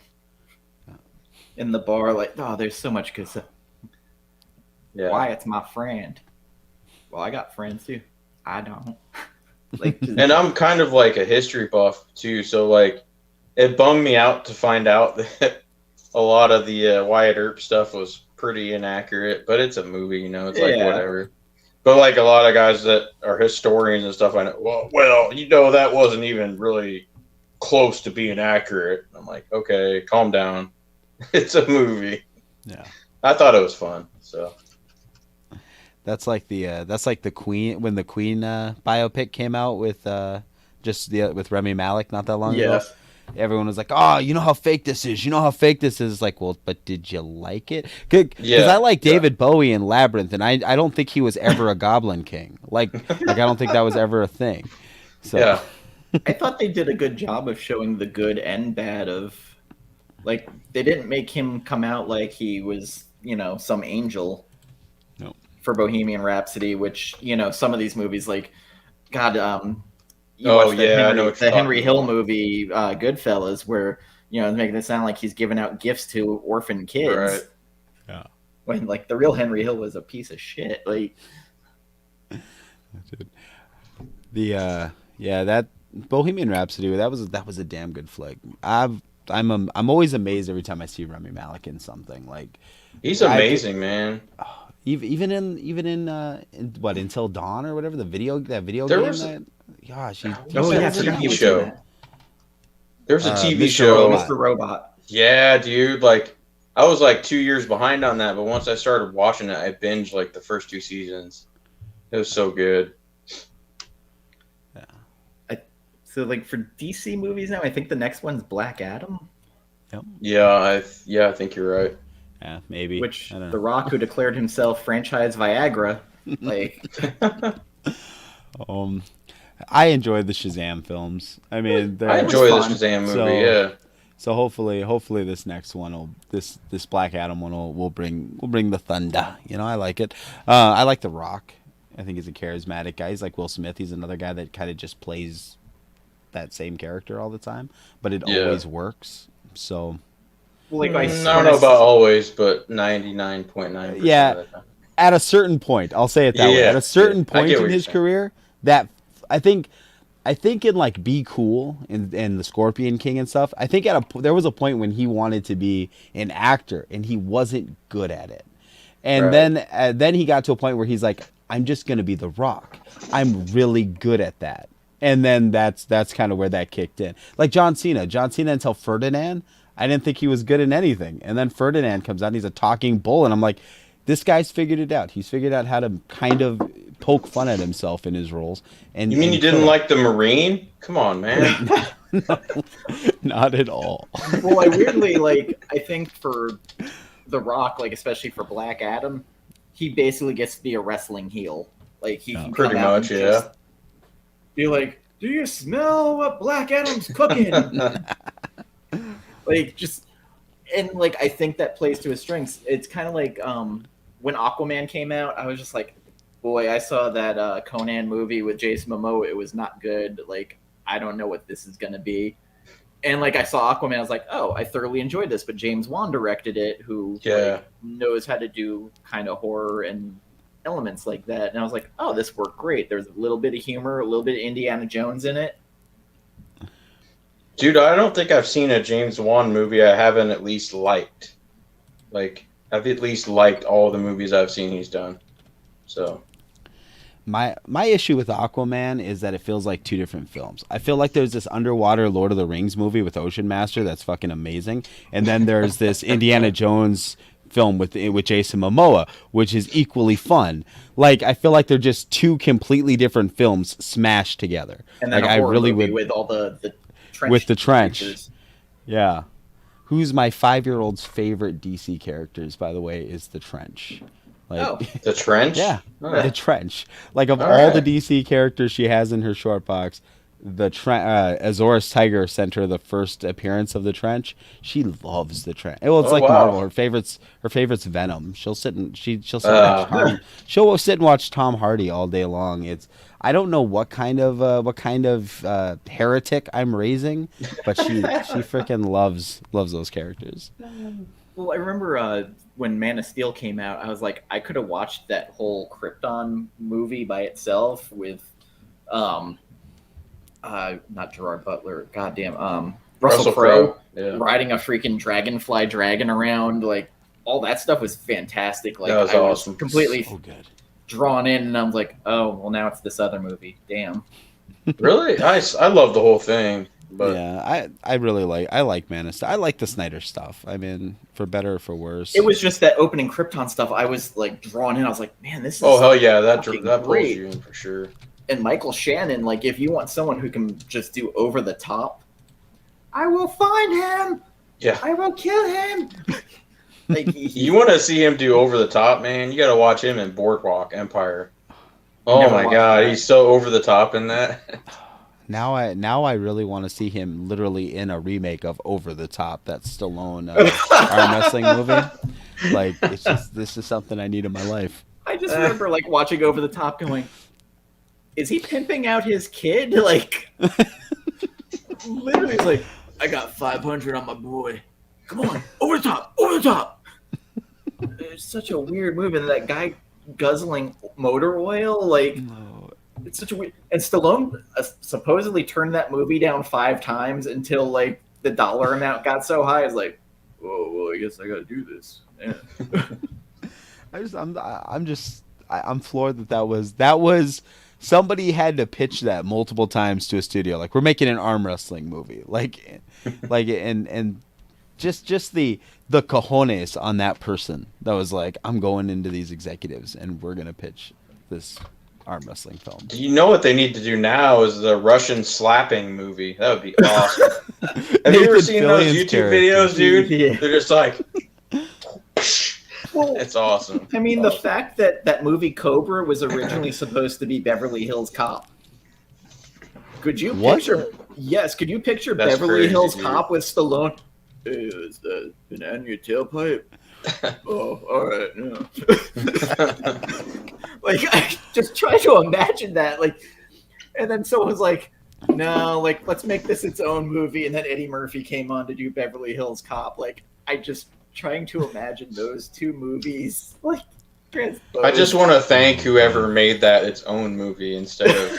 in the bar, like, oh, there's so much good stuff. Yeah. Wyatt's my friend. Well, I got friends too. I don't. Like, and I'm kind of like a history buff too, so like it bummed me out to find out that a lot of the Wyatt Earp stuff was pretty inaccurate, but it's a movie, you know, it's like whatever. But like a lot of guys that are historians and stuff, I know, well, you know, that wasn't even really close to being accurate. I'm like, okay, calm down. It's a movie. Yeah. I thought it was fun. So that's like the Queen, when the Queen biopic came out with with Rami Malek not that long ago. Everyone was like, "Oh, you know how fake this is. You know how fake this is." Like, well, but did you like it? Because I like David Bowie in Labyrinth, and I don't think he was ever a Goblin King. Like I don't think that was ever a thing. So yeah. I thought they did a good job of showing the good and bad of, like, they didn't make him come out like he was, you know, some angel. No. For Bohemian Rhapsody, which, you know, some of these movies, like, God, watched the Henry Hill movie, Goodfellas, where, you know, making it sound like he's giving out gifts to orphan kids. Right. Yeah. When like the real Henry Hill was a piece of shit. Like, that Bohemian Rhapsody, that was a damn good flick. I'm always amazed every time I see Rami Malek in something. Like, he's amazing, man. Even in what, Until Dawn or whatever, that video game. Gosh, TV show. There's a TV show, Mr. Robot. Yeah, dude. Like, I was like 2 years behind on that, but once I started watching it, I binged like the first 2 seasons. It was so good. So, like, for DC movies now, I think the next one's Black Adam. Yep. Yeah, I think you're right. Yeah, maybe. Which I don't The know. Rock, who declared himself franchise Viagra, like I enjoyed the Shazam films. I mean, I it was enjoy the fun. Shazam movie. So- Yeah. so hopefully this next one will this Black Adam one will bring the thunder. You know, I like it. I like The Rock. I think he's a charismatic guy. He's like Will Smith. He's another guy that kind of just plays that same character all the time, but it Yeah. always works. So like I don't know about always, but 99.9%. Yeah. of the time. at a certain point, I'll say it that way. Yeah, At a certain yeah. I point get in what his you're saying. career, that I think in like Be Cool and the Scorpion King and stuff. I think there was a point when he wanted to be an actor and he wasn't good at it, and Right. then he got to a point where he's like, I'm just gonna be The Rock. I'm really good at that. And then that's kind of where that kicked in. Like John Cena until Ferdinand, I didn't think he was good in anything. And then Ferdinand comes out and he's a talking bull. And I'm like, this guy's figured it out. He's figured out how to kind of poke fun at himself in his roles. And You mean and you didn't kill it. like the Marine? Come on, man. Not at all. Well, I weirdly I think for The Rock, like especially for Black Adam, he basically gets to be a wrestling heel. Like he can Pretty come out much, and yeah. just be like, "Do you smell what Black Adam's cooking?" Like just and like I think that plays to his strengths. It's kind of like when Aquaman came out, I was just like, boy, I saw that Conan movie with Jason Momoa. It was not good. Like I don't know what this is gonna be. And like I saw Aquaman, I was like, oh, I thoroughly enjoyed this. But James Wan directed it, who knows how to do kind of horror and elements like that. And I was like, oh, this worked great. There's a little bit of humor, a little bit of Indiana Jones in it. Dude, I don't think I've seen a James Wan movie I haven't at least liked. Like, I've at least liked all the movies I've seen he's done. So My issue with Aquaman is that it feels like two different films. I feel like there's this underwater Lord of the Rings movie with Ocean Master that's fucking amazing, and then there's this Indiana Jones film with Jason Momoa, which is equally fun. Like I feel like they're just two completely different films smashed together. And then like a I horror really movie would with all the trench with the trench. creatures. Yeah. Who's my 5-year-old's favorite DC characters, by the way, is the Trench. Like, Oh. The Trench? yeah, Oh. the Trench. Like of All all the right. DC characters she has in her short box, the Azores Tiger sent her the first appearance of the Trench. She loves the Trench. Well, it's Oh, like wow. Marvel. Her favorite's Venom. She'll sit and she'll sit and watch Tom Hardy all day long. I don't know what kind of heretic I'm raising, but she freaking loves those characters. Well, I remember when Man of Steel came out, I was like, I could have watched that whole Krypton movie by itself with, not Gerard Butler, goddamn, Russell Crowe Yeah. riding a freaking dragonfly dragon around. Like all that stuff was fantastic. Like That was I awesome. was completely So good. drawn in, and I was like, oh, well, now it's this other movie. Damn. Really? I love the whole thing. But Yeah, I like Man of Steel. I like the Snyder stuff. I mean, for better or for worse. It was just that opening Krypton stuff. I was like drawn in. I was like, man, this is oh hell yeah, that fucking pulls great. you in for sure. And Michael Shannon, like, if you want someone who can just do over the top, I will find him. Yeah. I will kill him. Like You want to see him do over the top, man? You got to watch him in Boardwalk Empire. Oh Never my watched god, that. he's so over the top in that. Now I really want to see him literally in a remake of Over the Top, that Stallone arm wrestling movie. Like this is something I need in my life. I just remember like watching Over the Top, going, "Is he pimping out his kid?" Like, literally, like, I got 500 on my boy. Come on, over the top, over the top. It's such a weird move, and that guy guzzling motor oil, like. It's such a weird. And Stallone supposedly turned that movie down 5 times until like the dollar amount got so high. It's like, whoa, well, I guess I got to do this. Yeah. I'm floored that was somebody had to pitch that multiple times to a studio. Like, we're making an arm wrestling movie. Like and just the cojones on that person that was like, I'm going into these executives and we're gonna pitch this arm wrestling film. Do you know what they need to do now is the Russian slapping movie? That would be awesome. Have you ever Nathan seen those Fillion's YouTube character. videos, dude? Yeah. They're just like, Well, It's awesome. I mean, the fact that that movie Cobra was originally supposed to be Beverly Hills Cop. Could you Was picture? it? Yes, could you picture That's Beverly crazy, Hills dude. Cop with Stallone? Hey, is that banana in your tailpipe? Oh, all right. Yeah. Like, I just try to imagine that. Like, and then someone's like, "No, like, let's make this its own movie." And then Eddie Murphy came on to do Beverly Hills Cop. Like, I just trying to imagine those two movies. Like, I just want to thank whoever made that its own movie instead of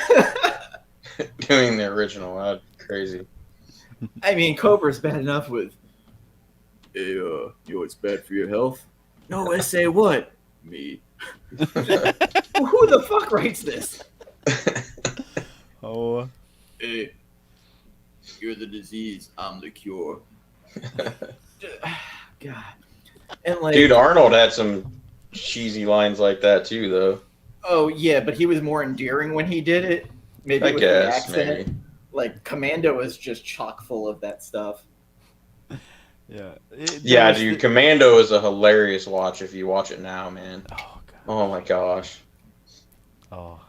doing the original. That's crazy. I mean, Cobra's bad enough with. Hey, you know what's bad for your health? No, I say what? Me. Who the fuck writes this? Oh. Hey, you're the disease, I'm the cure. God. And like, Dude, Arnold had some cheesy lines like that too, though. oh yeah, but he was more endearing when he did it. Maybe I with the guess, accent. maybe. Like Commando is just chock full of that stuff. Yeah. Yeah, dude, Commando is a hilarious watch if you watch it now, man. Oh god. Oh my gosh. Oh.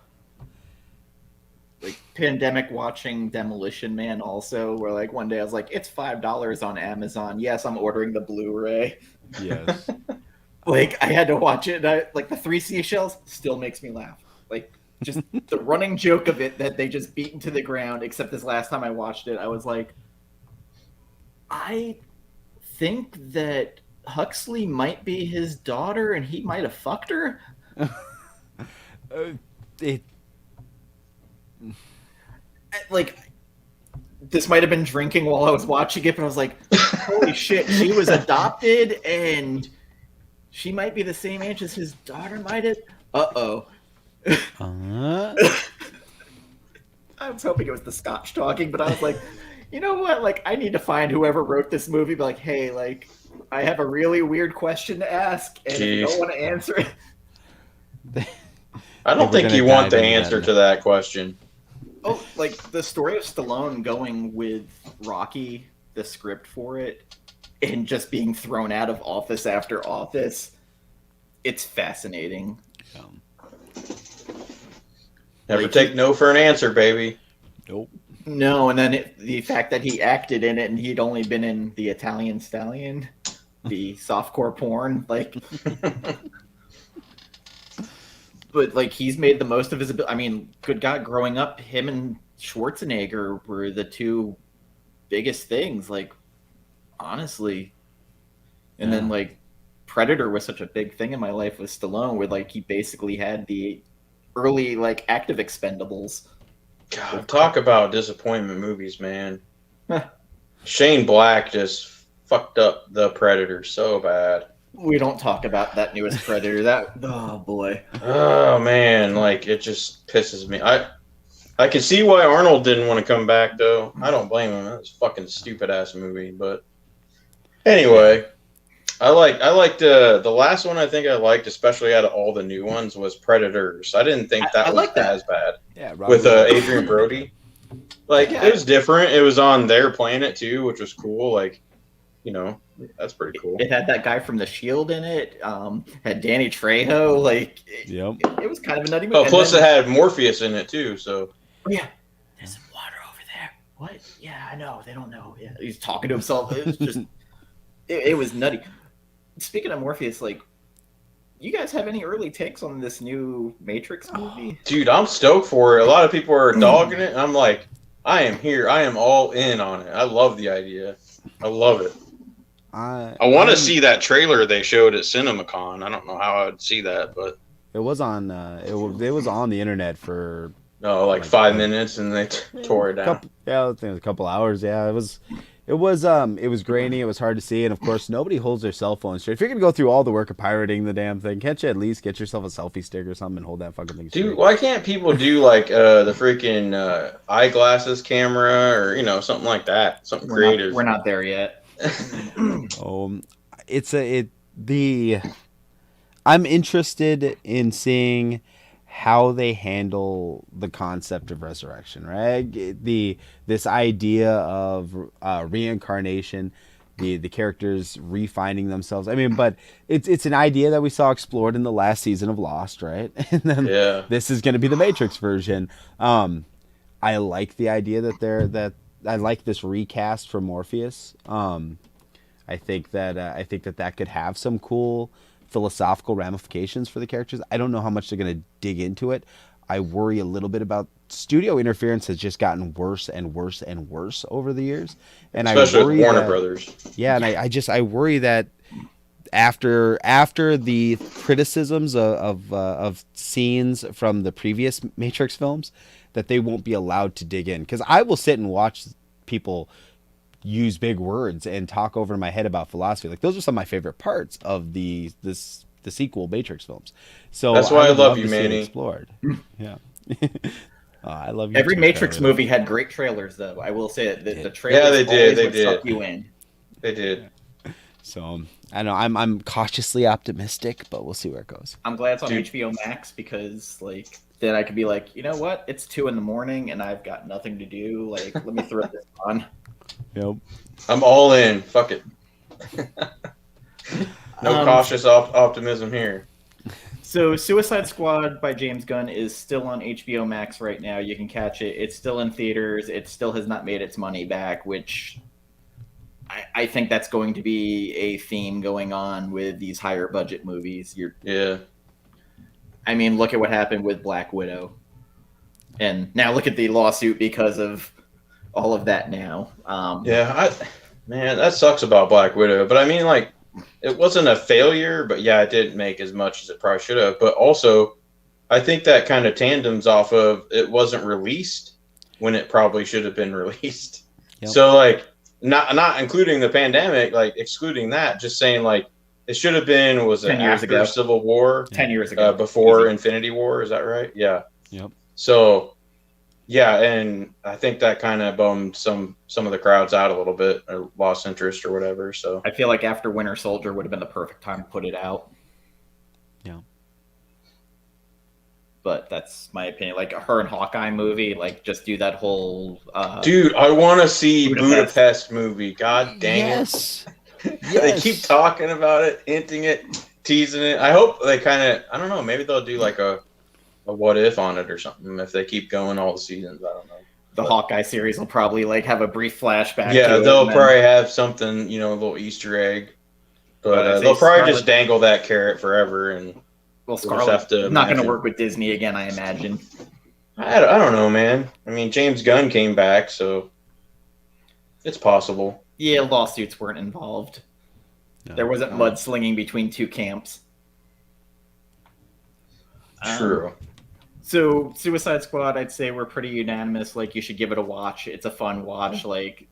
Like pandemic watching Demolition Man also, where like one day I was like, it's $5 on Amazon. Yes, I'm ordering the Blu-ray. Yes. Like I had to watch it. And like the three seashells still makes me laugh. Like just the running joke of it that they just beaten to the ground. Except this last time I watched it, I was like, I think that Huxley might be his daughter, and he might have fucked her. It, Like this might have been drinking while I was watching it, but I was like, holy shit, she was adopted and she might be the same age as his daughter might have. Uh-oh. I was hoping it was the Scotch talking, but I was like, you know what? Like, I need to find whoever wrote this movie, be like, hey, like, I have a really weird question to ask, and if you don't want to answer it. I don't think you want the answer to that question. Oh, like the story of Stallone going with Rocky, the script for it, and just being thrown out of office after office. It's fascinating. Never Like, take no for an answer, baby. Nope. No, and then the fact that he acted in it and he'd only been in the Italian Stallion, the softcore porn, like. But like he's made the most of his ability. I mean, good God, growing up, him and Schwarzenegger were the two biggest things. Like, honestly, and then like Predator was such a big thing in my life with Stallone, where like he basically had the early like active Expendables. God, talk about disappointment movies, man. Shane Black just fucked up the Predator so bad. We don't talk about that newest Predator. That oh boy. Oh man, like it just pisses me. I can see why Arnold didn't want to come back though. I don't blame him. That was a fucking stupid ass movie. But anyway, I liked the last one. I think I liked, especially out of all the new ones, was Predators. I didn't think that was as bad. Yeah, with Adrian Brody. Like Yeah. it was different. It was on their planet too, which was cool. Like, you know, that's pretty cool. It had that guy from The Shield in it. Had Danny Trejo. Like, it was kind of a nutty movie. Oh, plus it had Morpheus in it too. So yeah, there's some water over there. What? Yeah, I know. They don't know. Yeah, he's talking to himself. It was just, it was nutty. Speaking of Morpheus, like, you guys have any early takes on this new Matrix movie? dude, I'm stoked for it. A lot of people are dogging it. And I'm like, I am here. I am all in on it. I love the idea. I love it. I want to see that trailer they showed at CinemaCon. I don't know how I would see that, but it was on. It was on the internet for like 5 minutes, and they tore it down. I think it was a couple hours. Yeah, it was grainy. It was hard to see, and of course, nobody holds their cell phone straight. If you're gonna go through all the work of pirating the damn thing, can't you at least get yourself a selfie stick or something and hold that fucking thing straight? Dude, why can't people do like the freaking eyeglasses camera or something like that? Something creative. We're not there yet. I'm interested in seeing how they handle the concept of resurrection, right? This idea of reincarnation, the characters refining themselves. I mean, but it's an idea that we saw explored in the last season of Lost, right? And then Yeah. this is going to be the Matrix version. I like the idea that I like this recast for Morpheus. I think that could have some cool philosophical ramifications for the characters. I don't know how much they're going to dig into it. I worry a little bit about studio interference has just gotten worse and worse and worse over the years, and Especially I worry with Warner that, Brothers. Yeah, and I worry that after the criticisms of scenes from the previous Matrix films, that they won't be allowed to dig in, because I will sit and watch people use big words and talk over my head about philosophy. Like, those are some of my favorite parts of the sequel Matrix films. So That's why I would love you, to see it Manny. explored. Yeah. I love you. Every too, Matrix Carlito. movie had great trailers, though. I will say that the Did. trailers Yeah, they did, always they would did. suck you in. They did. So I know I'm cautiously optimistic, but we'll see where it goes. I'm glad it's on Dude. HBO Max, because like then I could be like, you know what? It's 2 a.m. and I've got nothing to do. Like, let me throw this on. Yep. I'm all in. Fuck it. No Um, cautious optimism here. So, Suicide Squad by James Gunn is still on HBO Max right now. You can catch it. It's still in theaters. It still has not made its money back, which I think that's going to be a theme going on with these higher budget movies. Yeah. I mean, look at what happened with Black Widow, and now look at the lawsuit because of all of that. Now, Yeah, man, that sucks about Black Widow. But I mean, like, it wasn't a failure, but yeah, it didn't make as much as it probably should have. But also, I think that kind of tandems off of it wasn't released when it probably should have been released. Yep. So, like, not including the pandemic, like excluding that, just saying like it should have been, was it 10 years after ago. Civil War, 10 years ago, before Easy. Infinity War? Is that right? Yeah. Yep. So, yeah, and I think that kind of bummed some of the crowds out a little bit, or lost interest or whatever. So I feel like after Winter Soldier would have been the perfect time to put it out. Yeah. But that's my opinion. Like, her and Hawkeye movie, like, just do that whole. dude, I want to see Budapest. Budapest movie. God dang Yes. it! They keep talking about it, hinting it, teasing it. I hope they kind of, I don't know, maybe they'll do like a what if on it or something if they keep going all the seasons. I don't know. The Hawkeye series will probably like have a brief flashback. Yeah, to it, they'll and then- probably have something, a little Easter egg. But I they'll say probably Scarlet- just dangle that carrot forever, and Well, we'll just Scarlet have to not going to imagine. work with Disney again, I imagine. I don't know, man. I mean, James Gunn came back, so it's possible. Yeah, lawsuits weren't involved. No. There wasn't mudslinging between two camps. True. So, Suicide Squad, I'd say we're pretty unanimous. Like, you should give it a watch. It's a fun watch. Like,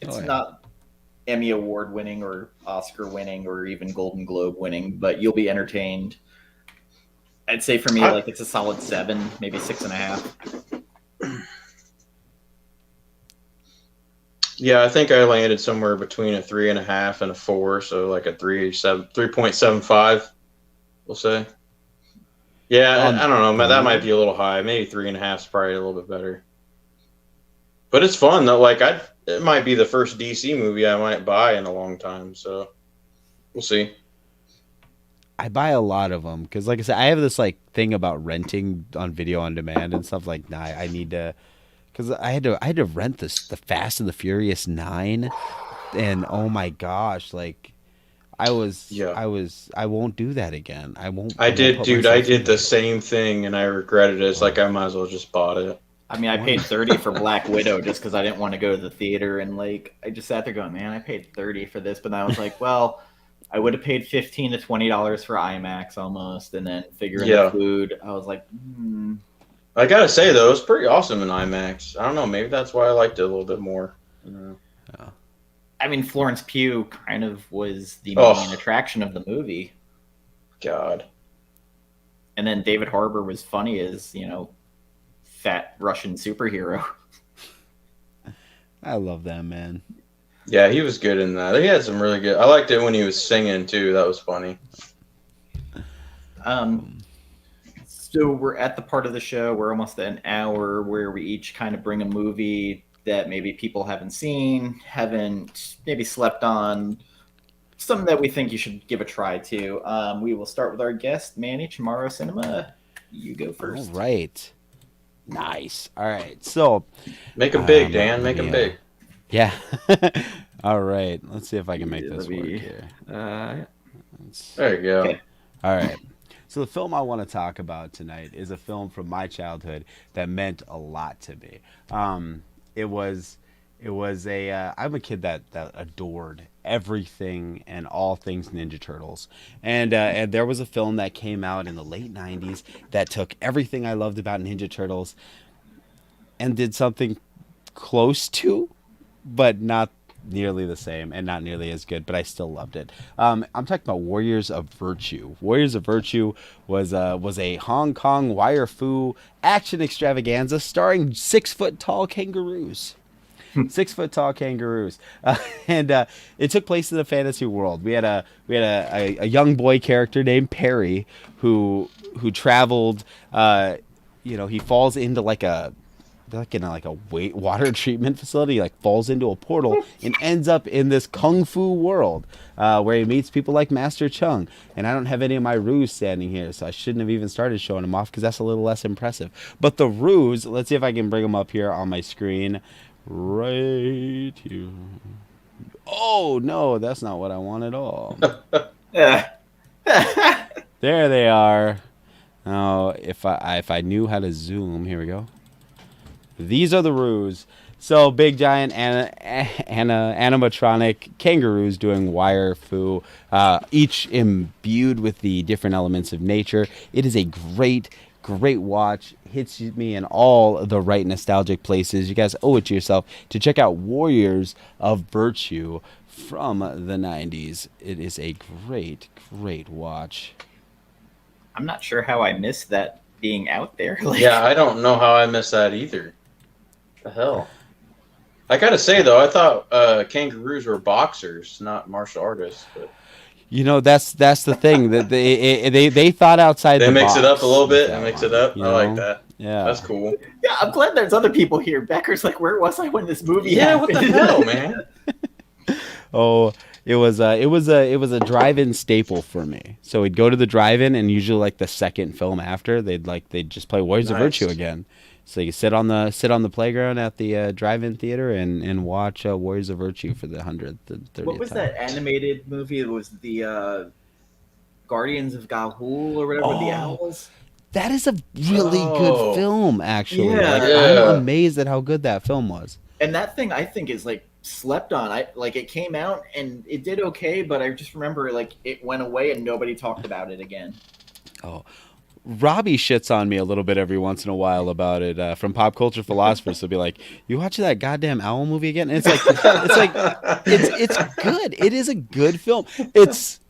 it's Oh, yeah. not Emmy Award winning or Oscar winning or even Golden Globe winning, but you'll be entertained. I'd say for me, like, it's a solid 7, maybe 6.5. Yeah, I think I landed somewhere between a 3.5 and a 4, so like a 3.75, we'll say. Yeah, I don't know, man. That might be a little high. Maybe 3.5 is probably a little bit better. But it's fun though. Like, it might be the first DC movie I might buy in a long time. So we'll see. I buy a lot of them because, like I said, I have this like thing about renting on video on demand and stuff. Like, nah, I need to, because I had to rent the Fast and the Furious 9, and oh my gosh, like I won't do that again. I won't Dude. put I myself did through the that. same thing, and I regretted it. It's like I might as well just bought it. I mean, I paid 30 for Black Widow just because I didn't want to go to the theater, and like I just sat there going, "Man, I paid 30 for this," but then I was like, "Well, I would have paid $15 to $20 for IMAX almost," and then figuring the food, I was like, I gotta say though, it's pretty awesome in IMAX. I don't know, maybe that's why I liked it a little bit more. I mean, Florence Pugh kind of was the Oh. main attraction of the movie, God. and then David Harbour was funny as fat Russian superhero. I love that, man. Yeah, he was good in that. He had some really good. I liked it when he was singing too. That was funny. So we're at the part of the show. We're almost at an hour where we each kind of bring a movie that maybe people haven't seen, haven't maybe slept on, something that we think you should give a try to. We will start with our guest, Manny, Chamorro Cinema. You go All first. right. Nice. All right. So, Make them big, Dan. let Make them me, big. yeah. All right. Let's see if I can make this work here. There you go. Okay. All right. So the film I want to talk about tonight is a film from my childhood that meant a lot to me. It was I'm a kid that adored everything and all things Ninja Turtles, and there was a film that came out in the late '90s that took everything I loved about Ninja Turtles and did something close to, but not nearly the same and not nearly as good, but I still loved it. I'm talking about Warriors of Virtue. Warriors of Virtue was a Hong Kong wire fu action extravaganza starring 6-foot tall kangaroos. 6-foot tall kangaroos, and it took place in the fantasy world. We had a young boy character named Perry who traveled. He falls into like a water treatment facility. He like falls into a portal and ends up in this kung fu world where he meets people like Master Chung. And I don't have any of my Roos standing here, so I shouldn't have even started showing them off because that's a little less impressive. But the Roos, let's see if I can bring them up here on my screen right here. Oh no, that's not what I want at all. There they are. Now, if I knew how to zoom, here we go. These are the Roos. So big giant animatronic kangaroos doing wire fu, each imbued with the different elements of nature. It is a great watch. Hits me in all the right nostalgic places. You guys owe it to yourself to check out Warriors of Virtue from the 90s. It is a great watch. I'm not sure how I missed that being out there. Yeah, I don't know how I missed that either. The hell. I gotta say though, I thought kangaroos were boxers, not martial artists. But that's the thing that they thought outside. They the mix box it up a little bit and with mix that it up. one, I like that. Yeah, that's cool. Yeah, I'm glad there's other people here. Becker's like, where was I when this movie Yeah, happened? what the hell, man? Oh, it was a drive-in staple for me. So we'd go to the drive-in, and usually like the second film after, they'd just play Warriors of Virtue again. So you sit on the playground at the drive-in theater and watch Warriors of Virtue for the 130th What was time. that animated movie? It was the Guardians of Ga'Hoole or whatever, the Owls. That is a really good film, actually. Yeah. I'm amazed at how good that film was. And that thing, I think, is like slept on. It came out and it did okay, but I just remember like it went away and nobody talked about it again. Oh, Robbie shits on me a little bit every once in a while about it. From Pop Culture Philosophers, he'll be like, "You watching that goddamn owl movie again?" And it's good. It is a good film. It's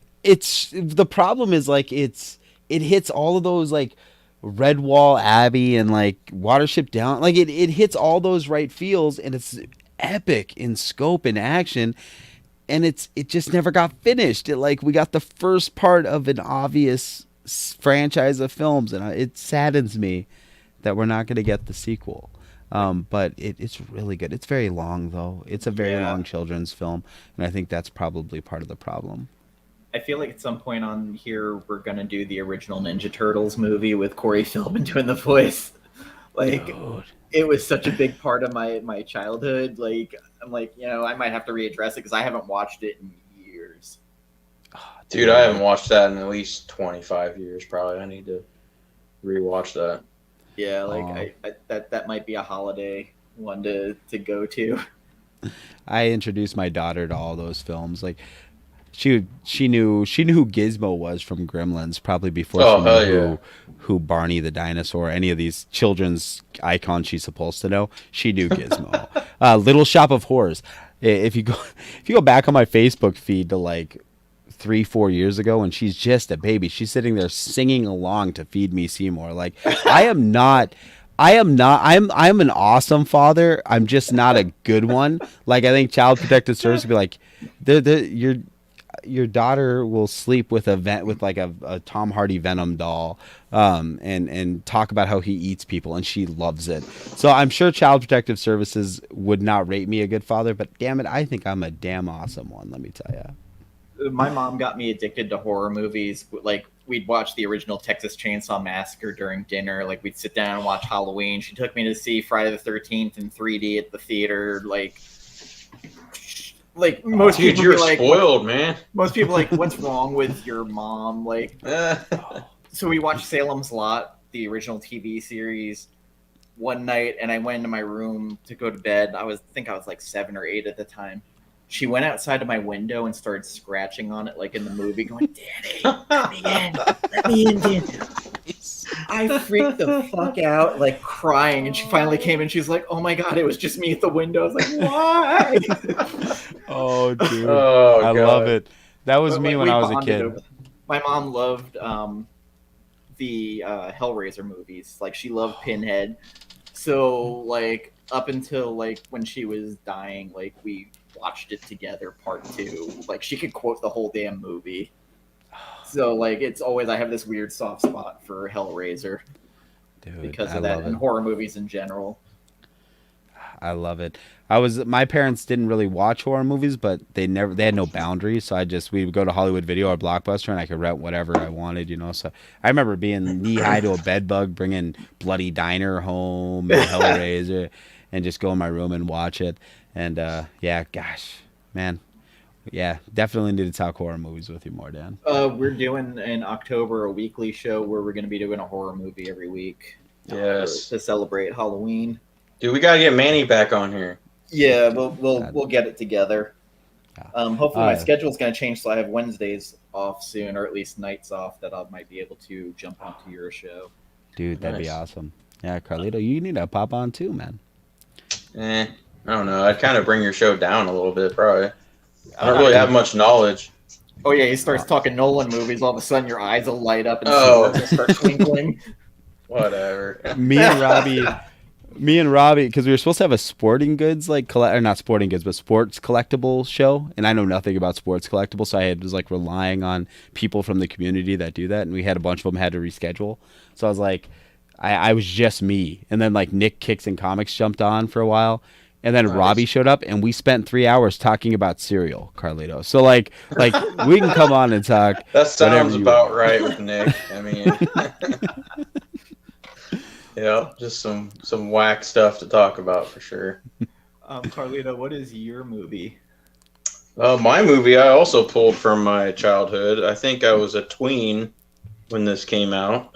the problem is like it hits all of those like Redwall Abbey and like Watership Down. Like it hits all those right feels, and it's epic in scope and action. And it just never got finished. We got the first part of an obvious franchise of films, and it saddens me that we're not going to get the sequel. But it's really good. It's very long though. It's a very long children's film, and I think that's probably part of the problem. I feel like at some point on here we're gonna do the original Ninja Turtles movie with Corey Feldman doing the voice. Dude. It was such a big part of my childhood. I'm like, I might have to readdress it because I haven't watched it in years. Dude, I haven't watched that in at least 25 years. Probably, I need to rewatch that. Yeah, that might be a holiday one to go to. I introduced my daughter to all those films. Like she knew who Gizmo was from Gremlins probably before she knew who Barney the dinosaur, any of these children's icons she's supposed to know. She knew Gizmo. Little Shop of Horrors. If you go back on my Facebook feed to like 3-4 years ago when she's just a baby, she's sitting there singing along to Feed Me Seymour. Like I'm an awesome father. I'm just not a good one. Like I think Child Protective Service would be like, your daughter will sleep with with like a Tom Hardy Venom doll, and talk about how he eats people, and she loves it. So I'm sure Child Protective Services would not rate me a good father, but damn it, I think I'm a damn awesome one. Let me tell you. My mom got me addicted to horror movies. Like, we'd watch the original Texas Chainsaw Massacre during dinner. Like, we'd sit down and watch Halloween. She took me to see Friday the 13th in 3D at the theater. Like most Dude, people you're be like, spoiled, man. most people like, what's wrong with your mom? Like, so we watched Salem's Lot, the original TV series, one night, and I went into my room to go to bed. I think I was like 7 or 8 at the time. She went outside of my window and started scratching on it like in the movie, going, "Danny, let me in. Let me in, Danny." I freaked the fuck out, like crying, and she finally came in. She's like, "Oh my god, it was just me at the window." I was like, "Why?" Oh, dude. Oh, I God. love it. That was But, me like, when we I was a bonded kid. over- My mom loved the Hellraiser movies. Like, she loved Pinhead. So, like, up until like when she was dying, like, we watched it together, part 2. Like, she could quote the whole damn movie. So, like, it's always, I have this weird soft spot for Hellraiser Dude, because I of that, love and it. horror movies in general. I love it. My parents didn't really watch horror movies, but they had no boundaries. So we would go to Hollywood Video or Blockbuster, and I could rent whatever I wanted, you know. So I remember being knee high to a bed bug, bringing Bloody Diner home and Hellraiser, and just go in my room and watch it. And yeah, gosh, man, yeah, definitely need to talk horror movies with you more, Dan. We're doing in October a weekly show where we're going to be doing a horror movie every week. Yes. To celebrate Halloween. Dude, we gotta get Manny back on here. Yeah, we'll get it together. Hopefully my Uh, schedule's going to change, so I have Wednesdays off soon, or at least nights off, that I might be able to jump onto your show. Dude, that'd be Nice. awesome. Yeah, Carlito, you need to pop on too, man. I don't know. I'd kind of bring your show down a little bit, probably. I don't really have much knowledge. Oh yeah, he starts talking Nolan movies. All of a sudden, your eyes will light up and Oh. stars will start twinkling. Whatever. Me and Robbie, because we were supposed to have a sporting goods or not sporting goods, but sports collectible show, and I know nothing about sports collectibles, so was like relying on people from the community that do that, and we had a bunch of them had to reschedule. So I was like, I was just me, and then like Nick Kicks and Comics jumped on for a while, and then Nice. Robbie showed up, and we spent 3 hours talking about cereal, Carlito. So like we can come on and talk. That sounds whatever you about want. right with Nick. I mean, yeah, just some whack stuff to talk about for sure. Carlito, what is your movie? My movie I also pulled from my childhood. I think I was a tween when this came out.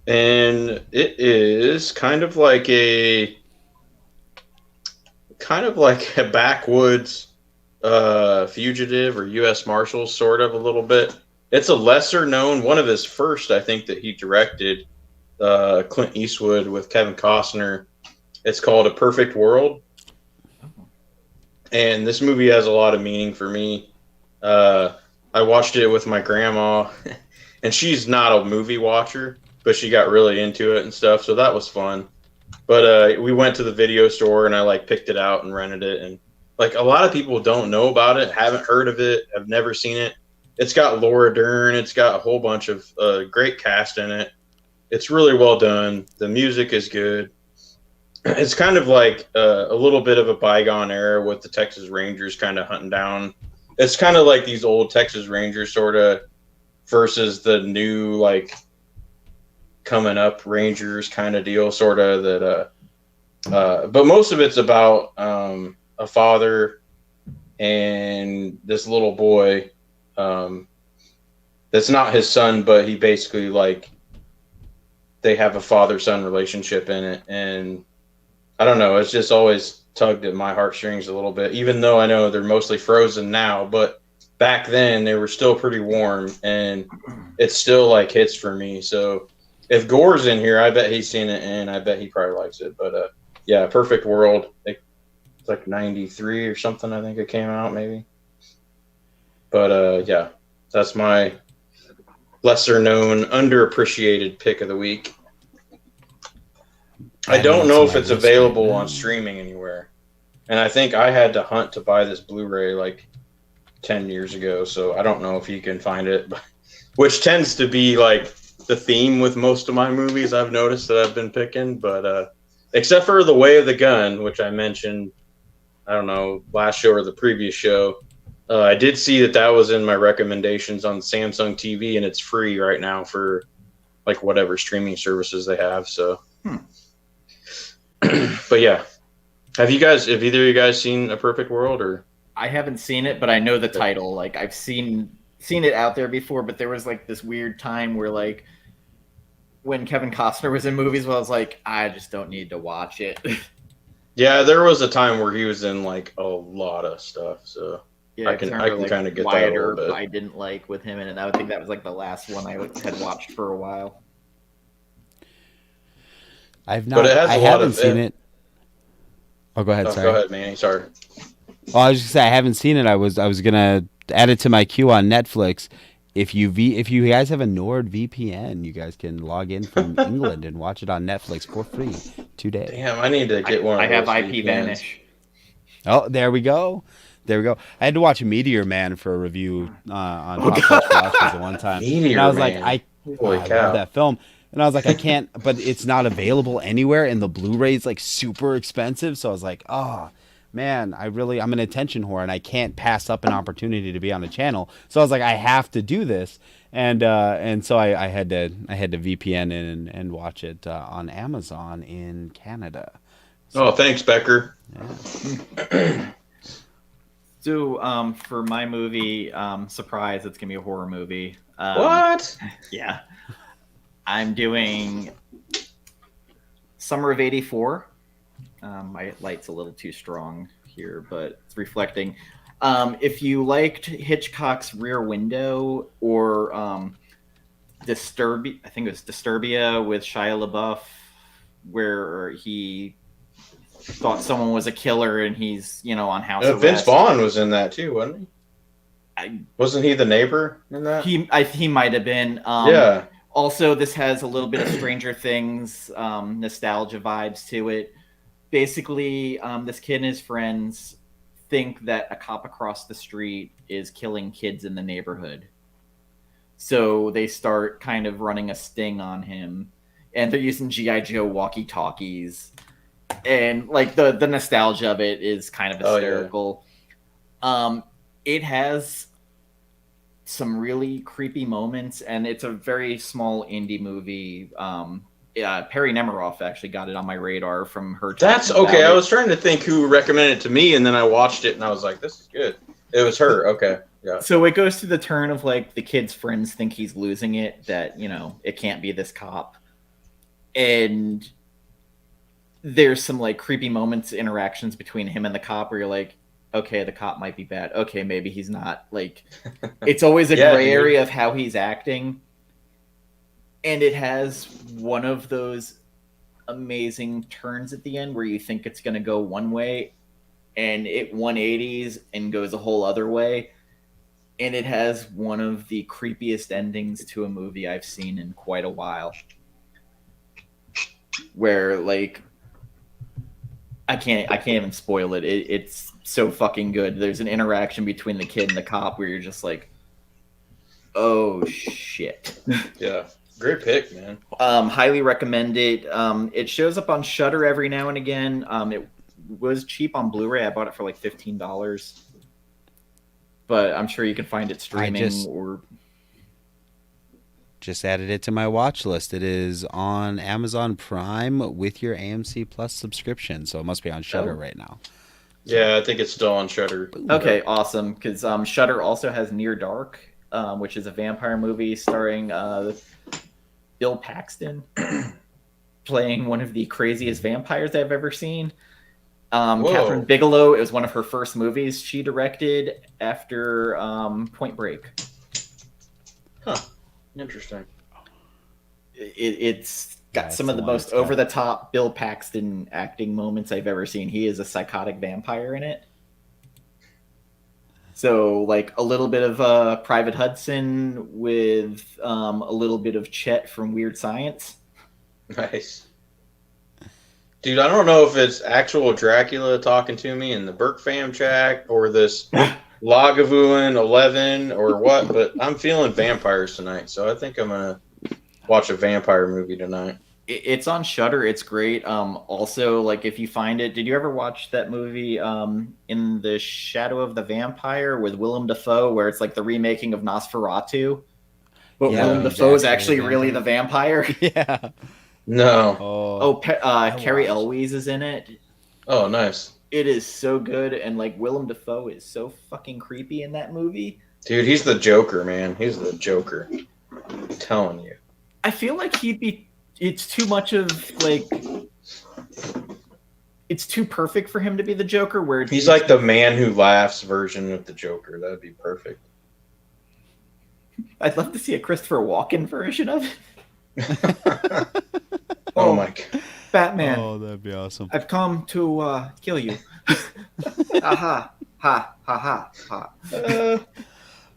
And it is kind of like a backwoods fugitive or U.S. Marshals, sort of, a little bit. It's a lesser known, one of his first, I think, that he directed, Clint Eastwood with Kevin Costner. It's called A Perfect World. And this movie has a lot of meaning for me. I watched it with my grandma, and she's not a movie watcher, but she got really into it and stuff, so that was fun. But we went to the video store, and I like picked it out and rented it. And like a lot of people don't know about it, haven't heard of it, have never seen it. It's got Laura Dern. It's got a whole bunch of great cast in it. It's really well done. The music is good. It's kind of like a little bit of a bygone era with the Texas Rangers kind of hunting down. It's kind of like these old Texas Rangers sort of versus the new like coming up Rangers kind of deal, sort of that. But most of it's about a father and this little boy that's not his son, but he basically like they have a father-son relationship in it, and I don't know. It's just always tugged at my heartstrings a little bit, even though I know they're mostly frozen now. But back then, they were still pretty warm, and it still like hits for me. So if Gore's in here, I bet he's seen it, and I bet he probably likes it. But yeah, Perfect World. It's like 93 or something. I think it came out maybe. But yeah, that's my lesser known, underappreciated pick of the week. I don't know if it's available on streaming anywhere. And I think I had to hunt to buy this Blu-ray like 10 years ago, so I don't know if you can find it, which tends to be like the theme with most of my movies I've noticed that I've been picking, but except for The Way of the Gun, which I mentioned, I don't know, last show or the previous show. I did see that was in my recommendations on Samsung TV, and it's free right now for like whatever streaming services they have. So, but yeah, have either of you guys seen A Perfect World? Or I haven't seen it, but I know the title. Like I've seen it out there before, but there was like this weird time where like when Kevin Costner was in movies, where I was like, I just don't need to watch it. Yeah, there was a time where he was in like a lot of stuff, so yeah, I can kind of get that a little bit. I didn't like with him, and I think that was like the last one I had watched for a while. I've not. I haven't seen it. Oh, go ahead. Sorry. Go ahead, Manny. Sorry. Oh, I was just gonna say I haven't seen it. I was gonna add it to my queue on Netflix. If you guys have a NordVPN, you guys can log in from England and watch it on Netflix for free today. Damn, I need to get one. I have IP Vanish. Oh, there we go. There we go. I had to watch Meteor Man for a review on Pop Watches at one time. Meteor and I was Man. like, Holy cow. love that film. And I was like, I can't, but it's not available anywhere, and the Blu-ray's like super expensive. So I was like, oh man, I'm an attention whore, and I can't pass up an opportunity to be on a channel. So I was like, I have to do this, and so I had to VPN in and watch it on Amazon in Canada. So, thanks, Becker. Yeah. So, for my movie, surprise, it's gonna be a horror movie. What? Yeah, I'm doing Summer of '84. My light's a little too strong here, but it's reflecting. If you liked Hitchcock's Rear Window or Disturbia, I think it was Disturbia with Shia LaBeouf, where he thought someone was a killer and he's, on house arrest. Vince Vaughn was in that too, wasn't he? Wasn't he the neighbor in that? He might have been. Yeah. Also, this has a little bit of Stranger Things nostalgia vibes to it. Basically, this kid and his friends think that a cop across the street is killing kids in the neighborhood. So they start kind of running a sting on him, and they're using G.I. Joe walkie-talkies. And like the nostalgia of it is kind of hysterical. Oh, yeah. It has some really creepy moments, and it's a very small indie movie. Perry Nemiroff actually got it on my radar from her. That's okay. I was trying to think who recommended it to me, and then I watched it, and I was like, "This is good." It was her. Okay, yeah. So it goes to the turn of like the kid's friends think he's losing it, that it can't be this cop, and there's some like creepy moments, interactions between him and the cop, where you're like, okay, the cop might be bad. Okay, maybe he's not. Like, it's always a gray area of how he's acting. And it has one of those amazing turns at the end where you think it's going to go one way and it 180s and goes a whole other way. And it has one of the creepiest endings to a movie I've seen in quite a while. Where, like, I can't even spoil it. It's so fucking good. There's an interaction between the kid and the cop where you're just like, oh, shit. Yeah. Great pick, man. Highly recommend it. It shows up on Shudder every now and again. It was cheap on Blu-ray. I bought it for like $15, but I'm sure you can find it streaming or. Just added it to my watch list. It is on Amazon Prime with your AMC Plus subscription, so it must be on Shudder right now. Yeah, I think it's still on Shudder. Okay, awesome. Because Shudder also has Near Dark, which is a vampire movie starring Bill Paxton playing one of the craziest vampires I've ever seen. Catherine Bigelow, it was one of her first movies she directed after Point Break. Huh. Interesting. It's got some of the most over-the-top Bill Paxton acting moments I've ever seen. He is a psychotic vampire in it. So, like, a little bit of Private Hudson with a little bit of Chet from Weird Science. Nice. Dude, I don't know if it's actual Dracula talking to me in the Burke fam chat or this Lagavulin 11 or what, but I'm feeling vampires tonight, so I think I'm gonna watch a vampire movie tonight. It's on Shudder. It's great. Also, like if you find it, did you ever watch that movie In the Shadow of the Vampire with Willem Dafoe, where it's like the remaking of Nosferatu, but Yeah, Willem Jack's Dafoe is the actually really vampire. the vampire? Yeah. No. Carrie watched. Elwes is in it. Oh, nice. It is so good, and like Willem Dafoe is so fucking creepy in that movie. Dude, he's the Joker, man. He's the Joker. I'm telling you. I feel like he'd be. It's too much of like. It's too perfect for him to be the Joker. Where He's like the man who laughs version of the Joker. That'd be perfect. I'd love to see a Christopher Walken version of it. Oh my god. Batman. Oh, that'd be awesome. I've come to kill you. Aha. Ha ha ha ha.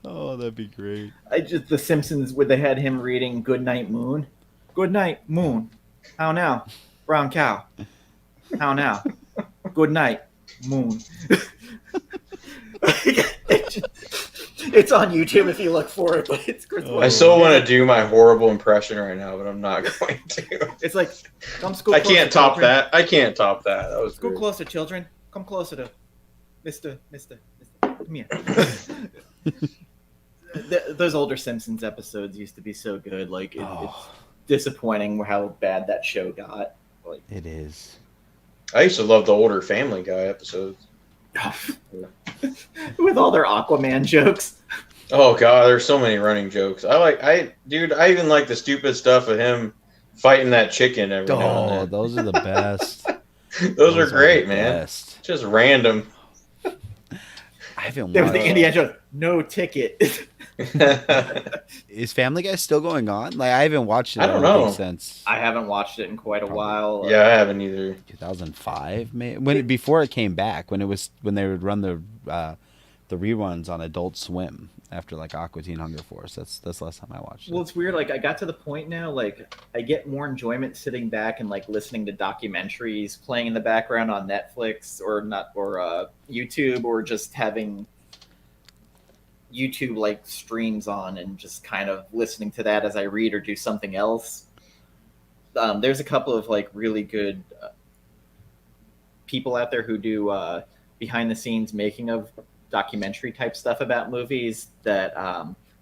Oh, that'd be great. The Simpsons where they had him reading Good Night Moon. Good night, moon. How now? Brown cow. How now? Good night, moon. It's on YouTube if you look for it, but it's Chris. I still want to do my horrible impression right now, but I'm not going to. It's like, come school. I can't top that. I can't top that. That was School great. closer, children. Come closer to Mister. Come here. Those older Simpsons episodes used to be so good. Like, it's disappointing how bad that show got. Like, It is. I used to love the older Family Guy episodes. with all their Aquaman jokes. Oh god, there's so many running jokes. I even like the stupid stuff of him fighting that chicken every now Oh, and then. those are the best. Those are great, the man. best. Just random. I haven't There was watched. the Indiana Jones, no ticket. Is Family Guy still going on? Like I haven't watched it. I don't think, know. since I haven't watched it in quite a while. Yeah, I haven't either. 2005, maybe before it came back. When they would run the reruns on Adult Swim after like Aqua Teen Hunger Force. That's the last time I watched it. Well, it's weird. Like, I got to the point now, like, I get more enjoyment sitting back and like listening to documentaries playing in the background on Netflix or YouTube, or just having YouTube like streams on and just kind of listening to that as I read or do something else. There's a couple of like really good people out there who do behind the scenes making of documentary type stuff about movies. That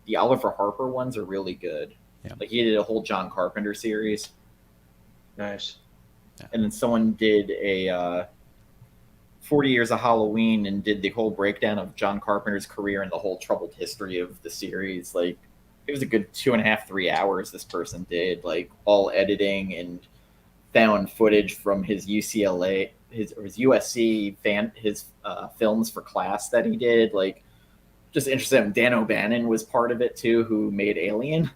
the Oliver Harper ones are really good. Yeah. Like, he did a whole John Carpenter series, Nice. and then someone did a 40 Years of Halloween and did the whole breakdown of John Carpenter's career and the whole troubled history of the series. Like, it was a good 2.5-3 hours this person did, like all editing and found footage from his UCLA, his USC films for class that he did. Like, just interesting. Dan O'Bannon was part of it too, who made Alien.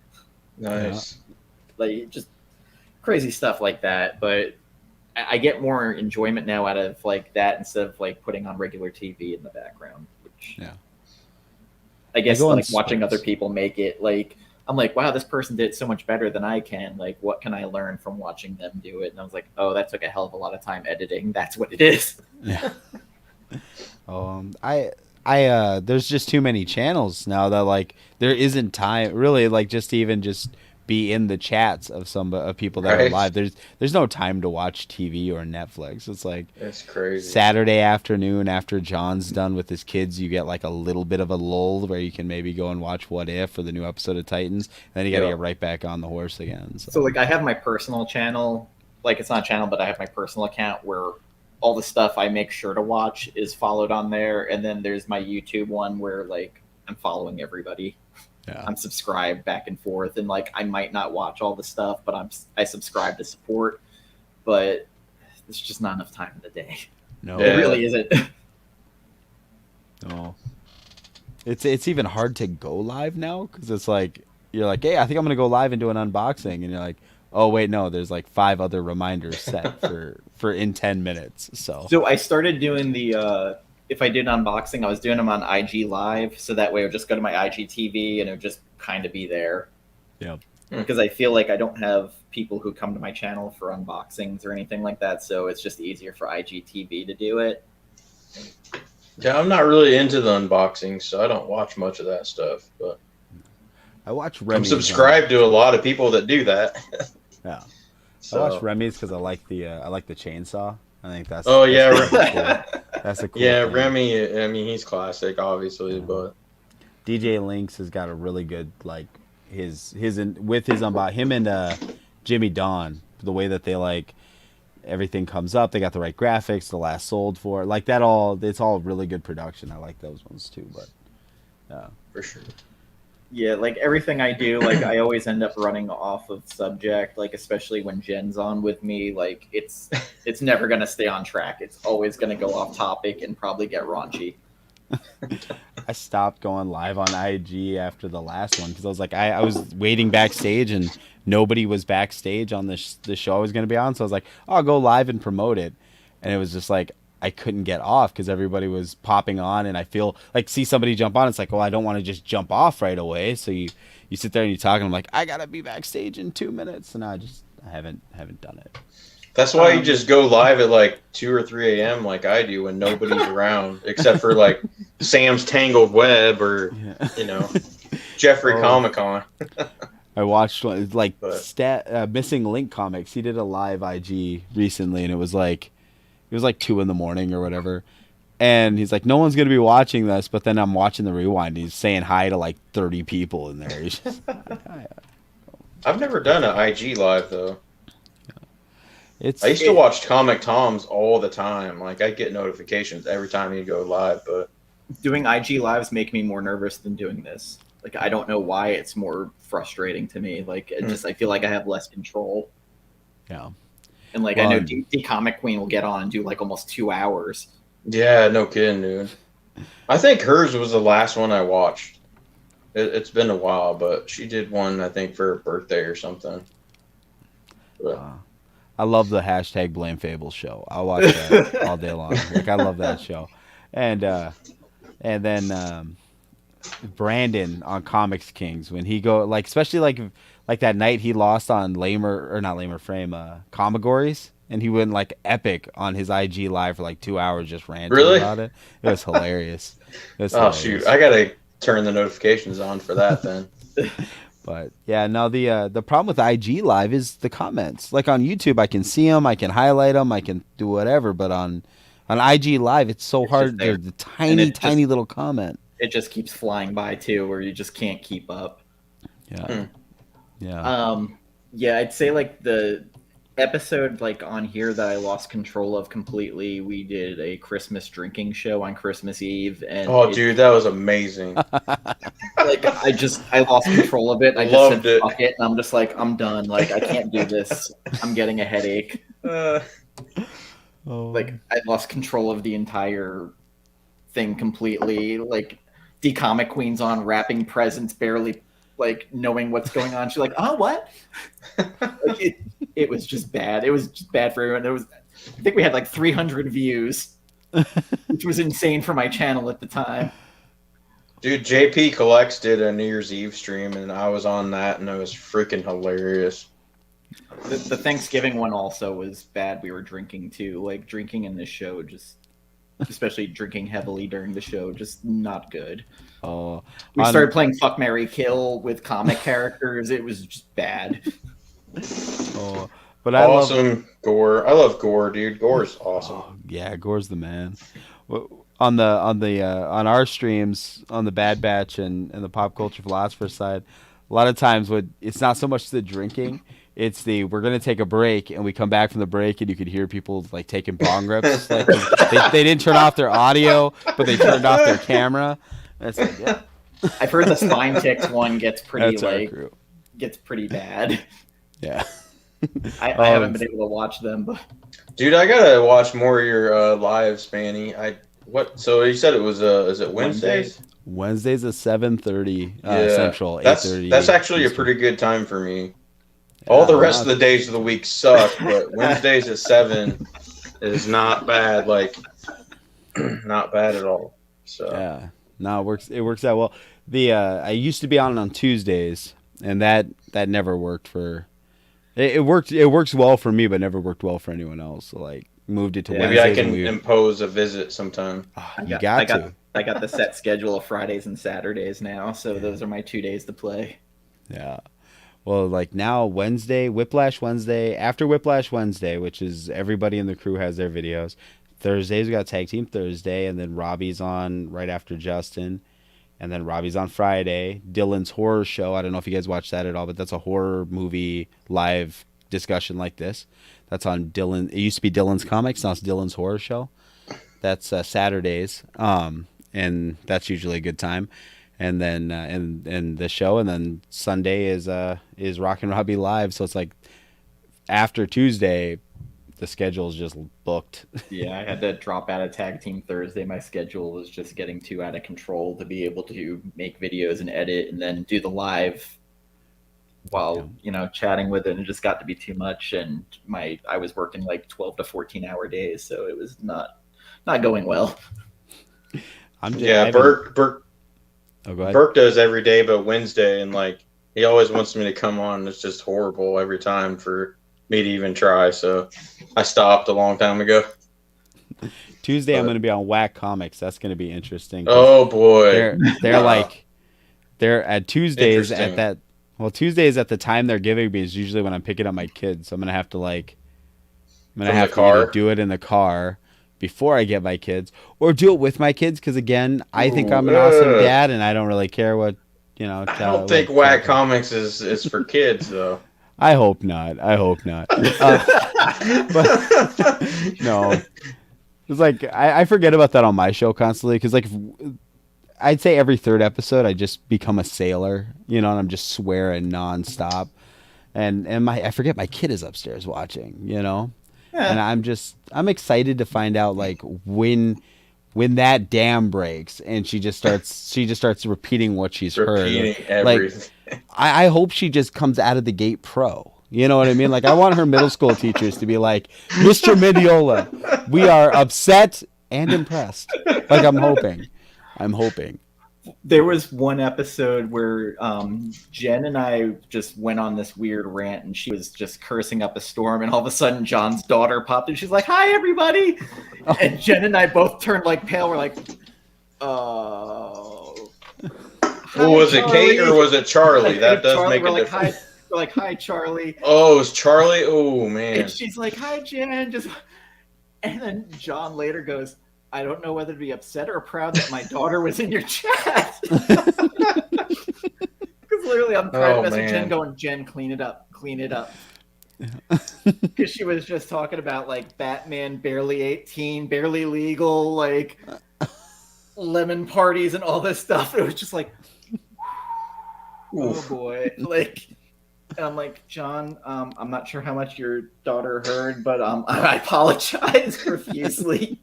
Nice. Like, just crazy stuff like that. But I get more enjoyment now out of like that instead of like putting on regular TV in the background, which I guess go on like watching sports. other people make it, like, I'm like, wow, this person did it so much better than I can. Like, what can I learn from watching them do it? And I was like, oh, that took a hell of a lot of time editing. That's what it is. Yeah. I there's just too many channels now that like there isn't time really like just to even just be in the chats of of people that are Right. live. There's no time to watch TV or Netflix. It's like That's crazy. Saturday afternoon after John's done with his kids, you get like a little bit of a lull where you can maybe go and watch What If or the new episode of Titans. And then you got to Yeah. get right back on the horse again. So like, I have my personal channel, like, it's not a channel, but I have my personal account where all the stuff I make sure to watch is followed on there. And then there's my YouTube one where like I'm following everybody. Yeah. I'm subscribed back and forth, and like I might not watch all the stuff, but I subscribe to support. But it's just not enough time in the day. No, It really isn't. no. It's even hard to go live now because it's like you're like, hey, I think I'm gonna go live and do an unboxing, and you're like, oh wait, no, there's like 5 other reminders set for in 10 minutes. So I started doing the if I did unboxing, I was doing them on IG Live, so that way I would just go to my IGTV and it would just kind of be there. yeah, Because I feel like I don't have people who come to my channel for unboxings or anything like that, so it's just easier for IGTV to do it. Yeah, I'm not really into the unboxing, so I don't watch much of that stuff. But I watch I'm Remy's. subscribed to a lot of people that do that. Yeah, I So, watch Remy's because I like the chainsaw. I think oh that's yeah, pretty cool. That's a cool yeah, thing. Remy. I mean, he's classic, obviously, Yeah. but DJ Lynx has got a really good like with his unbox him and Jimmy Don, the way that they like everything comes up, they got the right graphics, the last sold for like that all it's all really good production. I like those ones too, but for sure. Yeah, like everything I do, like I always end up running off of subject, like especially when Jen's on with me, like it's never gonna stay on track. It's always gonna go off topic and probably get raunchy. I stopped going live on IG after the last one because I was like I was waiting backstage and nobody was backstage on the show I was going to be on, so I was like, oh, I'll go live and promote it, and it was just like I couldn't get off because everybody was popping on, and I feel like see somebody jump on, it's like, well, I don't want to just jump off right away, so you sit there and you talk, and I'm like, I gotta be backstage in 2 minutes, and I haven't done it. That's why you just go live at like 2 or 3 a.m. like I do when nobody's around, except for like Sam's Tangled Web or Jeffrey Comic Con. I watched like But- Missing Link Comics. He did a live IG recently, and it was like 2 in the morning or whatever. And he's like, no one's gonna be watching this, but then I'm watching the rewind. He's saying hi to like 30 people in there. He's just, hi. I've never done an IG live though. It's I used to watch Comic Toms all the time. Like I get notifications every time you go live, but Doing IG lives make me more nervous than doing this. Like I don't know why it's more frustrating to me. Like it just I feel like I have less control. yeah. And like I know D Comic Queen will get on and do like almost 2 hours. yeah, no kidding, dude. I think hers was the last one I watched. It's been a while, but she did one I think for her birthday or something. But, I love the hashtag Blame Fables show. I'll watch that all day long. Like I love that show, and then Brandon on Comics Kings when he go like especially like that night he lost on not Lamer Frame Comigories, and he went like epic on his IG live for like 2 hours just ranting Really? about it. It was hilarious. shoot, I gotta turn the notifications on for that then. But yeah, no, the problem with IG Live is the comments. Like on YouTube, I can see them, I can highlight them, I can do whatever. But on IG Live, it's so hard. They're the tiny little comment. It just keeps flying by too, where you just can't keep up. Yeah, yeah. Yeah, I'd say like the episode like on here that I lost control of completely. We did a Christmas drinking show on Christmas Eve, and Dude, that was amazing. like I lost control of it. I just Loved said it. fuck it, and I'm just like I'm done. Like I can't do this. I'm getting a headache. Like I lost control of the entire thing completely. Like D Comic Queen's on wrapping presents, barely like knowing what's going on. She's like, "Oh, what?" Like, it was just bad. It was just bad for everyone. I think we had like 300 views, which was insane for my channel at the time. Dude, JP Collects did a New Year's Eve stream, and I was on that, and it was freaking hilarious. The Thanksgiving one also was bad. We were drinking too. Like drinking in this show, just especially drinking heavily during the show, just not good. Oh, We started playing Fuck, Marry, Kill with comic characters. It was just bad. oh, but I love Awesome gore. I love gore, dude. Gore is awesome. Oh, yeah, Gore's the man. On our streams on the Bad Batch and the Pop Culture Philosopher side, a lot of times it's not so much the drinking, it's we're gonna take a break and we come back from the break and you could hear people like taking bong rips. Like they didn't turn off their audio, but they turned off their camera. And it's like, yeah. I've heard the Spine Ticks one gets pretty That's our crew. gets pretty bad. Yeah. I haven't been able to watch them, but Dude, I gotta watch more of your lives, Manny. So you said it was is it Wednesdays? Wednesdays at 7:30 Yeah. Central, 8:30. That's actually a pretty good time for me. All the rest of the days of the week suck, but Wednesdays at 7 is not bad. Like, not bad at all. So yeah, no, it works out well. I used to be on Tuesdays, and that never worked for. It works well for me, but never worked well for anyone else. So like moved it to Maybe I Wednesdays. can impose a visit sometime. Oh, I you got, got I got, to. I got the set schedule of Fridays and Saturdays now, so those are my 2 days to play. Yeah. Well, like now Wednesday, Whiplash Wednesday, after Whiplash Wednesday, which is everybody in the crew has their videos. Thursdays we got Tag Team Thursday, and then Robbie's on right after Justin, and then Robbie's on Friday. Dylan's horror show. I don't know if you guys watch that at all, but that's a horror movie live discussion like this. That's on Dylan. It used to be Dylan's Comics, now it's Dylan's horror show. That's Saturdays, and that's usually a good time. And then and the show, and then Sunday is Rockin' Robbie live. So it's like after Tuesday, the schedule is just booked. Yeah, I had to drop out of Tag Team Thursday. My schedule was just getting too out of control to be able to make videos and edit and then do the live while, chatting with it. And it just got to be too much. And I was working like 12 to 14-hour days, so it was not going well. Burke Oh, go ahead. Burke does every day but Wednesday, and like he always wants me to come on. It's just horrible every time for me to even try. So I stopped a long time ago. Tuesday I'm going to be on Whack Comics. That's going to be interesting. Oh boy, they're at Tuesdays at that. Well, Tuesdays at the time they're giving me is usually when I'm picking up my kids. So I'm going to have to either do it in the car before I get my kids, or do it with my kids, because again, I think I'm an awesome dad, and I don't really care what I don't think Whack Comics is for kids though. I hope not. But no, it's like I forget about that on my show constantly, because like I'd say every third episode I just become a sailor, and I'm just swearing nonstop, and I forget my kid is upstairs watching, Yeah. And I'm excited to find out like when that dam breaks and she just starts repeating what she's heard. Everything. Like, I hope she just comes out of the gate pro. You know what I mean? Like I want her middle school teachers to be like, Mr. Midiola, we are upset and impressed. Like I'm hoping. There was one episode where Jen and I just went on this weird rant, and she was just cursing up a storm, and all of a sudden John's daughter popped in. She's like, "Hi, everybody!" And Jen and I both turned like pale. We're like, "Oh." Was it Kate or was it Charlie? That does make a difference. We're like, "Hi, Charlie." Oh, it's Charlie. Oh man. And she's like, "Hi, Jen." And then John later goes, "I don't know whether to be upset or proud that my daughter was in your chat." Because literally, I'm trying to message Jen, going, "Jen, clean it up." Because she was just talking about like Batman, barely 18, barely legal, like lemon parties and all this stuff. It was just like, oh boy, like. And I'm like, John, I'm not sure how much your daughter heard, but I apologize profusely.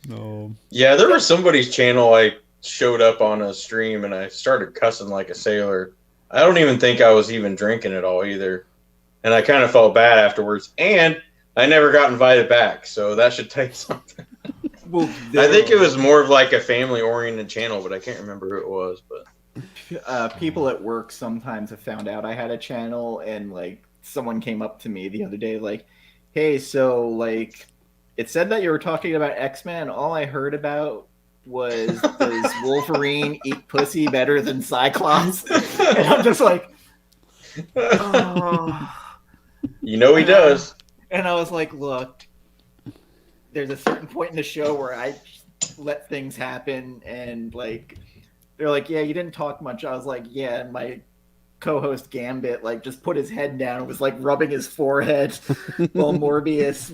No. Yeah, there was somebody's channel I showed up on a stream and I started cussing like a sailor. I don't even think I was even drinking at all either. And I kind of felt bad afterwards. And I never got invited back, so that should take something. Well, I think it was more of like a family-oriented channel, but I can't remember who it was. But people at work sometimes have found out I had a channel, and like someone came up to me the other day like, "Hey, so like it said that you were talking about X-Men, and all I heard about was does Wolverine eat pussy better than Cyclops?" And I'm just like, oh. You know he does. And I was like, look, there's a certain point in the show where I let things happen, and like they're like, "Yeah, you didn't talk much." I was like, "Yeah," and my co-host Gambit like just put his head down and was like rubbing his forehead while Morbius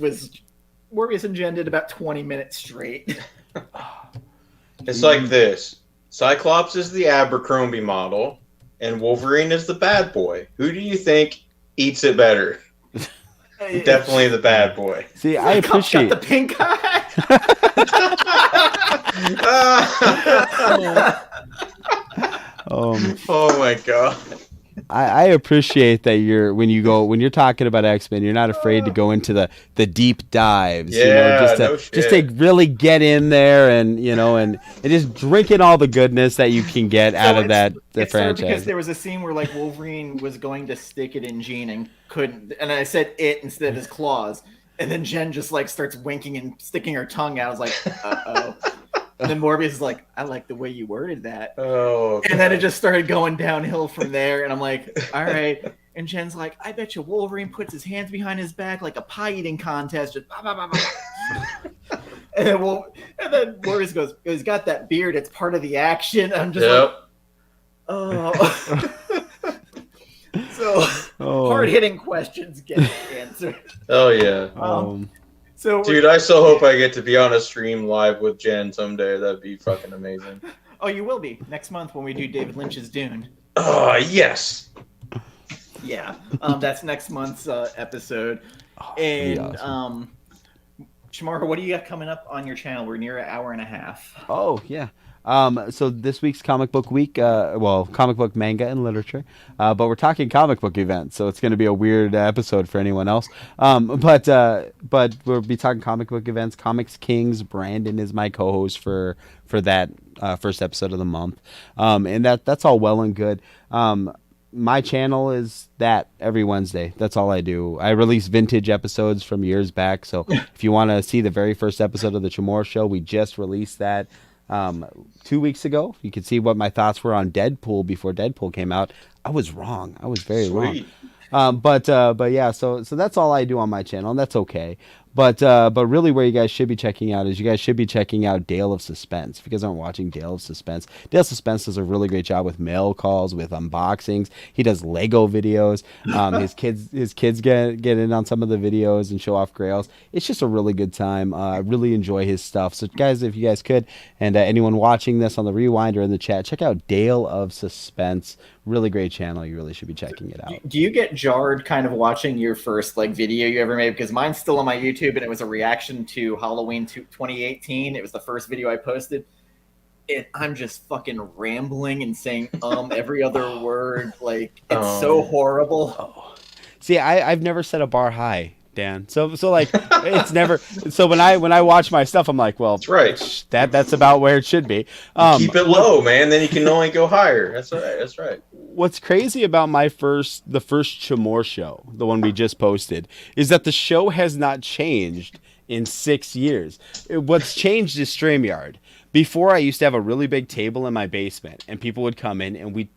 and Jen did about 20 minutes straight. It's like this. Cyclops is the Abercrombie model, and Wolverine is the bad boy. Who do you think eats it better? Definitely the bad boy. See, I appreciate the pink eye. Oh my god. I appreciate that when you're talking about X-Men, you're not afraid to go into the deep dives, just to really get in there and just drink in all the goodness that you can get out of the franchise. Because there was a scene where like Wolverine was going to stick it in Jean and couldn't, and I said it instead of his claws. And then Jen just like starts winking and sticking her tongue out. I was like, uh-oh. And then Morbius is like, I like the way you worded that. Oh, and then it just started going downhill from there. And I'm like, all right. And Jen's like, I bet you Wolverine puts his hands behind his back like a pie eating contest. Just bah, bah, bah, bah. and then Morbius goes, he's got that beard. It's part of the action. I'm just like, oh. So hard hitting questions get answered. Oh yeah. So dude, I so hope I get to be on a stream live with Jen someday. That'd be fucking amazing. Oh, you will be next month when we do David Lynch's Dune. Oh yes. Yeah, that's next month's episode. And awesome. Chamorro, what do you got coming up on your channel? We're near an hour and a half. Oh yeah. So this week's comic book week, comic book, manga, and literature, but we're talking comic book events, so it's going to be a weird episode for anyone else. But we'll be talking comic book events. Comics Kings. Brandon is my co-host for that first episode of the month, and that's all well and good. My channel is that every Wednesday. That's all I do. I release vintage episodes from years back. So if you want to see the very first episode of the Chamorro Show, we just released that 2 weeks ago. You can see what my thoughts were on Deadpool before Deadpool came out. I was wrong. I was very wrong. But yeah, so that's all I do on my channel, and that's okay. But really where you guys should be checking out is you guys should be checking out Dale of Suspense. If you guys aren't watching Dale of Suspense does a really great job with mail calls, with unboxings. He does Lego videos. His kids get in on some of the videos and show off grails. It's just a really good time. I really enjoy his stuff. So guys, if you guys could, and anyone watching this on the rewind or in the chat, check out Dale of Suspense. Really great channel. You really should be checking it out. Do you get jarred kind of watching your first video you ever made? Because mine's still on my YouTube, and it was a reaction to Halloween 2018. It was the first video I posted. And I'm just fucking rambling and saying every other word. Like, it's so horrible. See, I've never set a bar high, Dan. So like it's never. So when I watch my stuff, I'm like, well, that's right. That's about where it should be. Keep it low, man. Then you can only go higher. That's right. That's right. What's crazy about the first Chamorro show, the one we just posted, is that the show has not changed in 6 years. What's changed is StreamYard. Before, I used to have a really big table in my basement, and people would come in, and we'd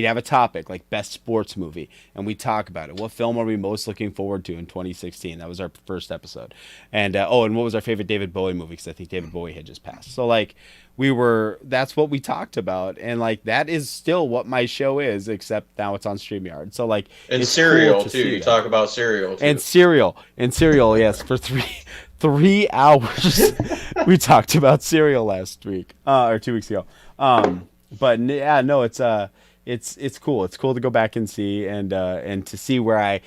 have a topic like best sports movie, and we'd talk about it. What film are we most looking forward to in 2016? That was our first episode. And and what was our favorite David Bowie movie? Because I think David Bowie had just passed. So like that's what we talked about, and like that is still what my show is, except now it's on StreamYard. So like and Serial cool too. You talk about Serial too. And Serial, yes, for three hours. We talked about Serial last week or 2 weeks ago. But yeah, no, it's cool. It's cool to go back and see and to see where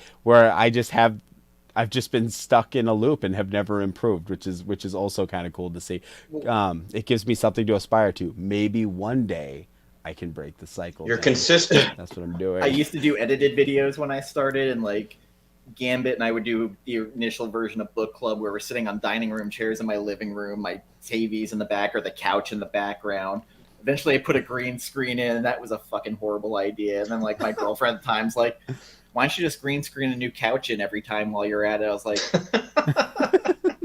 I've just been stuck in a loop and have never improved, which is also kind of cool to see. It gives me something to aspire to. Maybe one day I can break the cycle. You're consistent. That's what I'm doing. I used to do edited videos when I started, and like Gambit, and I would do the initial version of Book Club where we're sitting on dining room chairs in my living room, my TV's in the back or the couch in the background. Eventually I put a green screen in, and that was a fucking horrible idea. And then like my girlfriend at the time's like, why don't you just green screen a new couch in every time while you're at it? I was like,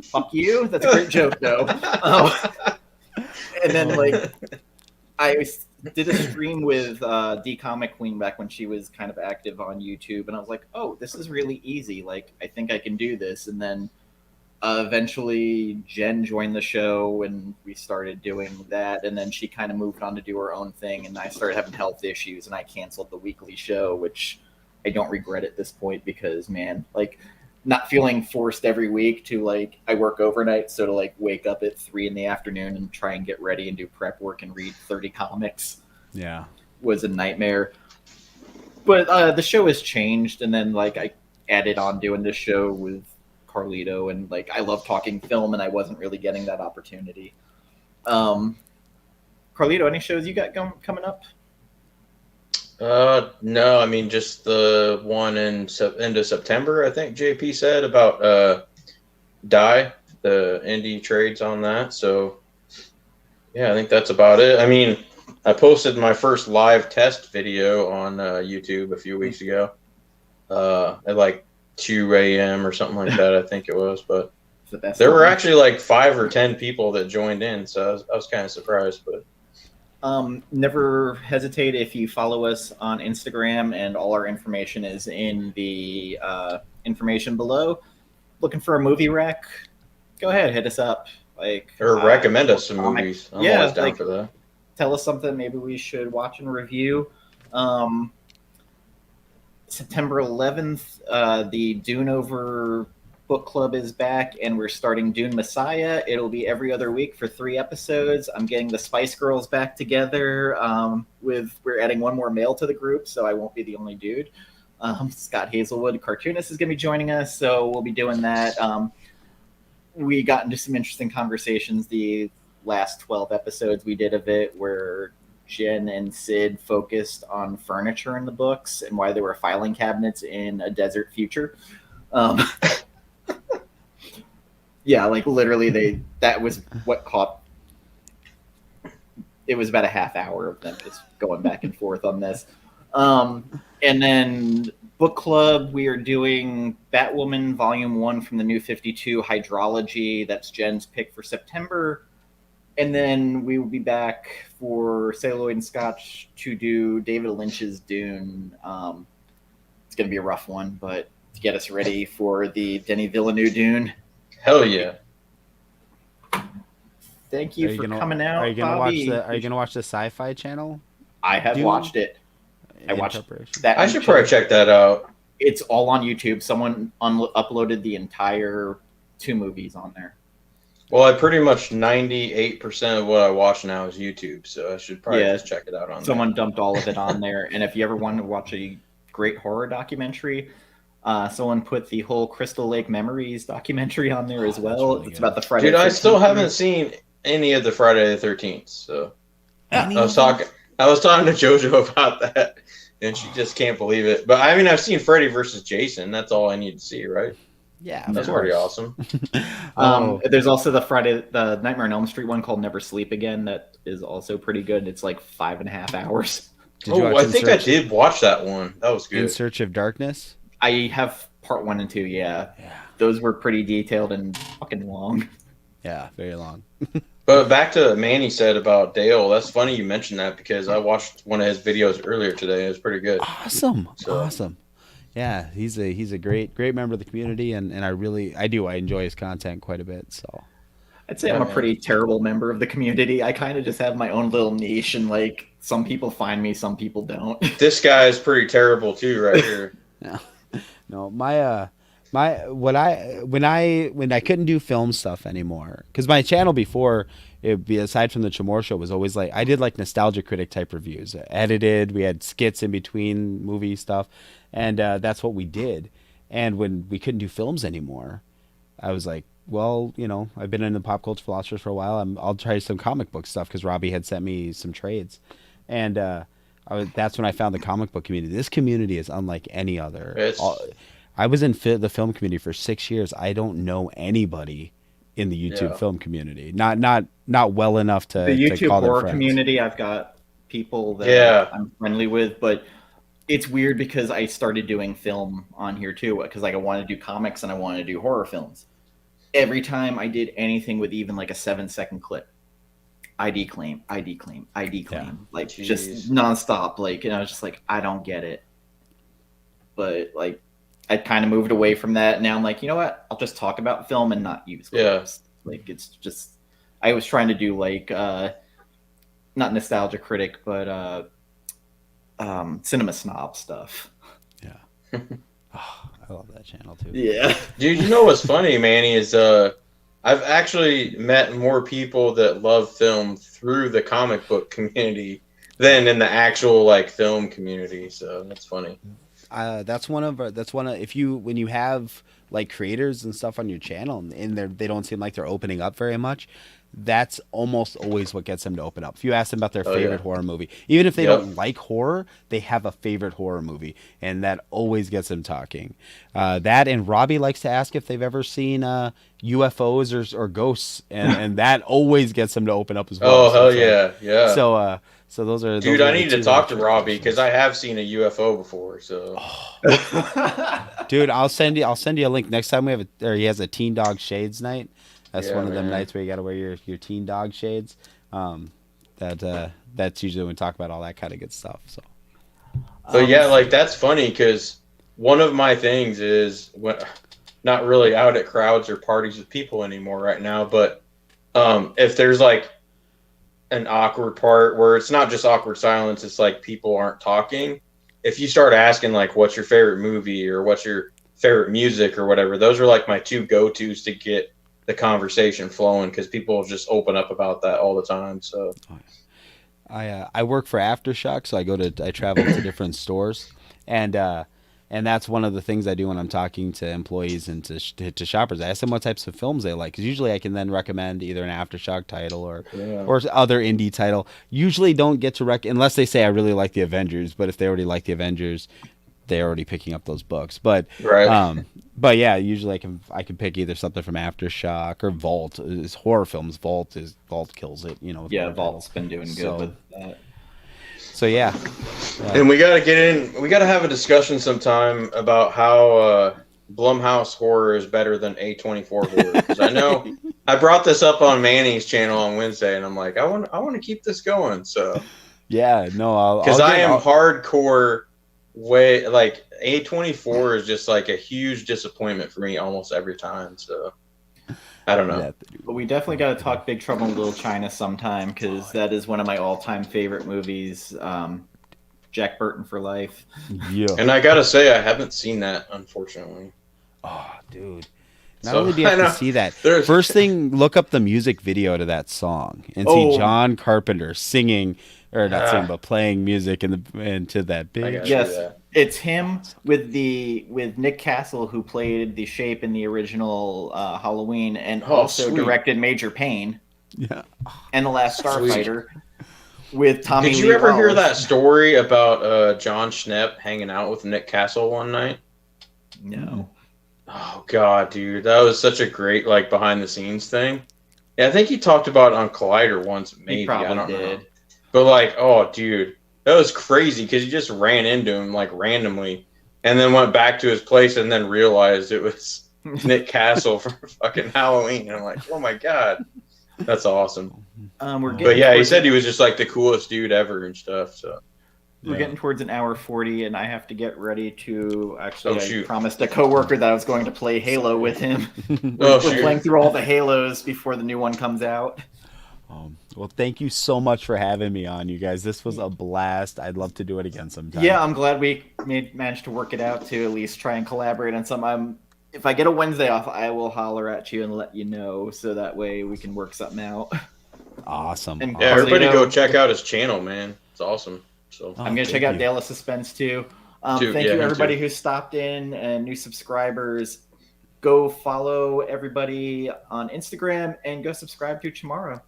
fuck you. That's a great joke though. And then like I did a stream with D Comic Queen back when she was kind of active on YouTube, and I was like, oh, this is really easy. Like, I think I can do this. And then eventually Jen joined the show, and we started doing that. And then she kind of moved on to do her own thing, and I started having health issues, and I canceled the weekly show, which I don't regret at this point because, man, like, not feeling forced every week to, like, I work overnight, so to, like, wake up at 3 p.m. and try and get ready and do prep work and read 30 comics was a nightmare. But the show has changed, and then, like, I added on doing this show with Carlito, and, like, I love talking film, and I wasn't really getting that opportunity. Carlito, any shows you got coming up? No, I mean, just the one in end of September, I think JP said about Die, the indie trades on that. So yeah, I think that's about it. I mean, I posted my first live test video on YouTube a few weeks ago. At like 2 a.m. or something like that. I think it was, but It's the best there were time. actually like 5 or 10 people that joined in, so I was kind of surprised. But Never hesitate if you follow us on Instagram, and all our information is in the information below. Looking for a movie rec? Go ahead, hit us up. Or recommend us some comic- movies. I'm yeah, always down like- for that. Tell us something maybe we should watch and review. September 11th, the Dune Over book club is back, and we're starting Dune Messiah. It'll be every other week for 3 episodes. I'm getting the Spice Girls back together. We're adding one more male to the group, so I won't be the only dude. Scott Hazelwood, cartoonist, is going to be joining us, so we'll be doing that. We got into some interesting conversations the last 12 episodes we did of it, where Jen and Sid focused on furniture in the books and why there were filing cabinets in a desert future. Yeah, like literally that was what caught. It was about a half hour of them just going back and forth on this. And then book club, we are doing Batwoman Volume 1 from the New 52 Hydrology. That's Jen's pick for September. And then we will be back for Celluloid and Scotch to do David Lynch's Dune. It's going to be a rough one, but to get us ready for the Denis Villeneuve Dune. Hell yeah! Thank you for coming out. Are you gonna Bobby. Are you gonna watch the Sci-Fi Channel? I have Dune? watched it. I in watched preparation? that. I should probably check that out. It's all on YouTube. Someone uploaded the entire 2 movies on there. Well, I pretty much 98% of what I watch now is YouTube, so I should probably Yeah. just check it out on Someone dumped all of it on there. And if you ever want to watch a great horror documentary, someone put the whole Crystal Lake Memories documentary on there as well. really It's good. about the Friday. Dude, I 13th still haven't movies. seen any of the Friday the 13th, so Any I was of them? talking to JoJo about that, and she just can't believe it. But I mean, I've seen Freddy versus Jason. That's all I need to see, right? Yeah, That's of pretty course. awesome. There's also the Nightmare on Elm Street one called Never Sleep Again. That is also pretty good. It's like 5.5 hours. Did you Oh, watch I think I did watch that one. That was In good. Search of Darkness? I have part 1 and 2. Yeah, Yeah. those were pretty detailed and fucking long. Yeah, very long. But back to Manny said about Dale. That's funny you mentioned that because I watched one of his videos earlier today. It was pretty good. Awesome. So- Awesome. Yeah, he's a great member of the community, and I enjoy his content quite a bit. So I'd say I'm a pretty terrible member of the community. I kind of just have my own little niche, and like some people find me, some people don't. This guy is pretty terrible too, right here. no, when I couldn't do film stuff anymore, because my channel before, it'd be, aside from the Chamorro Show, was always like I did like nostalgia critic type reviews, edited. We had skits in between movie stuff, and that's what we did. And when we couldn't do films anymore, I was like, well, I've been in the pop culture philosophers for a while. I'll try some comic book stuff because Robbie had sent me some trades, and that's when I found the comic book community. This community is unlike any other. I was in the film community for 6 years. I don't know anybody in the YouTube film community. Not well enough to The YouTube to call them horror friends. community, I've got people that I'm friendly with, but it's weird because I started doing film on here too, because like I want to do comics and I want to do horror films. Every time I did anything with even like a 7-second clip, ID claim, like Jeez. just nonstop. Like, I was just like, I don't get it. But like, I kind of moved away from that. Now I'm like, you know what? I'll just talk about film and not use clips. Like, it's just, I was trying to do like, not nostalgia critic, but cinema snob stuff. Yeah. Oh, I love that channel too. Yeah. Dude, you know what's funny, Manny, is I've actually met more people that love film through the comic book community than in the actual like film community. So that's funny. That's one of when you have like creators and stuff on your channel and they don't seem like they're opening up very much. That's almost always what gets them to open up. If you ask them about their favorite horror movie, even if they don't like horror, they have a favorite horror movie, and that always gets them talking. That and Robbie likes to ask if they've ever seen UFOs or ghosts, and that always gets them to open up as well. Oh, hell yeah. Yeah. So those are Dude, those are I the need to two talk that to are Robbie traditional. because I have seen a UFO before. So Dude, I'll send you a link next time we have he has a Teen Dog Shades night. That's Yeah, one of them man. nights where you got to wear your Teen Dog shades. That's usually when we talk about all that kind of good stuff. So But yeah, like that's funny because one of my things is when not really out at crowds or parties with people anymore right now, but if there's like an awkward part where it's not just awkward silence, it's like people aren't talking. If you start asking like what's your favorite movie or what's your favorite music or whatever, those are like my two go-tos to get the conversation flowing because people just open up about that all the time. So I work for Aftershock, so I travel to different stores, and that's one of the things I do when I'm talking to employees and to shoppers. I ask them what types of films they like, because usually I can then recommend either an Aftershock title or other indie title. Usually don't get to unless they say I really like the Avengers, but if they already like the Avengers, they're already picking up those books. But right. but yeah, usually I can pick either something from Aftershock or Vault. Is horror films. Vault kills it. With Yeah, horror Vault's titles. been doing good with that. So yeah. And we got to get in. We got to have a discussion sometime about how Blumhouse horror is better than A24 horror. Because I know I brought this up on Manny's channel on Wednesday, and I'm like, I want to keep this going. So Yeah, no, because I am hardcore. Way like A24 is just like a huge disappointment for me almost every time. So I don't know. But we definitely got to talk Big Trouble in Little China sometime because that is one of my all-time favorite movies. Jack Burton for life. Yeah. And I gotta say, I haven't seen that, unfortunately. Oh, dude. Not only do you have to see that, There's... first thing, look up the music video to that song and see John Carpenter singing, or not singing, but playing music into that big. Yes, it's him with Nick Castle, who played the Shape in the original Halloween, and also directed Major Payne. Yeah. And The Last Starfighter. With Tommy Did you ever hear that story about John Schnepp hanging out with Nick Castle one night? No. Oh God, dude, that was such a great like behind the scenes thing. Yeah, I think he talked about it on Collider once, maybe. He probably I don't did. know. But like, oh, dude, that was crazy because he just ran into him like randomly, and then went back to his place and then realized it was Nick Castle for fucking Halloween. And I'm like, oh my God, that's awesome. But yeah, he said he was just like the coolest dude ever and stuff. So we're getting towards an hour 40, and I have to get ready to I promised a coworker that I was going to play Halo with him. We're playing through all the Halos before the new one comes out. Well, thank you so much for having me on, you guys. This was a blast. I'd love to do it again sometime. Yeah, I'm glad we managed to work it out to at least try and collaborate on some. If I get a Wednesday off, I will holler at you and let you know, so that way we can work something out. Awesome. And yeah, everybody go check out his channel, man. It's awesome. So I'm gonna check out Dale of Suspense too. Thank you everybody who stopped in and new subscribers. Go follow everybody on Instagram and go subscribe to Chamorro.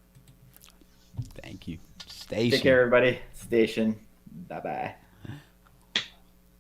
Thank you. Station. Take care, everybody. Station. Bye bye.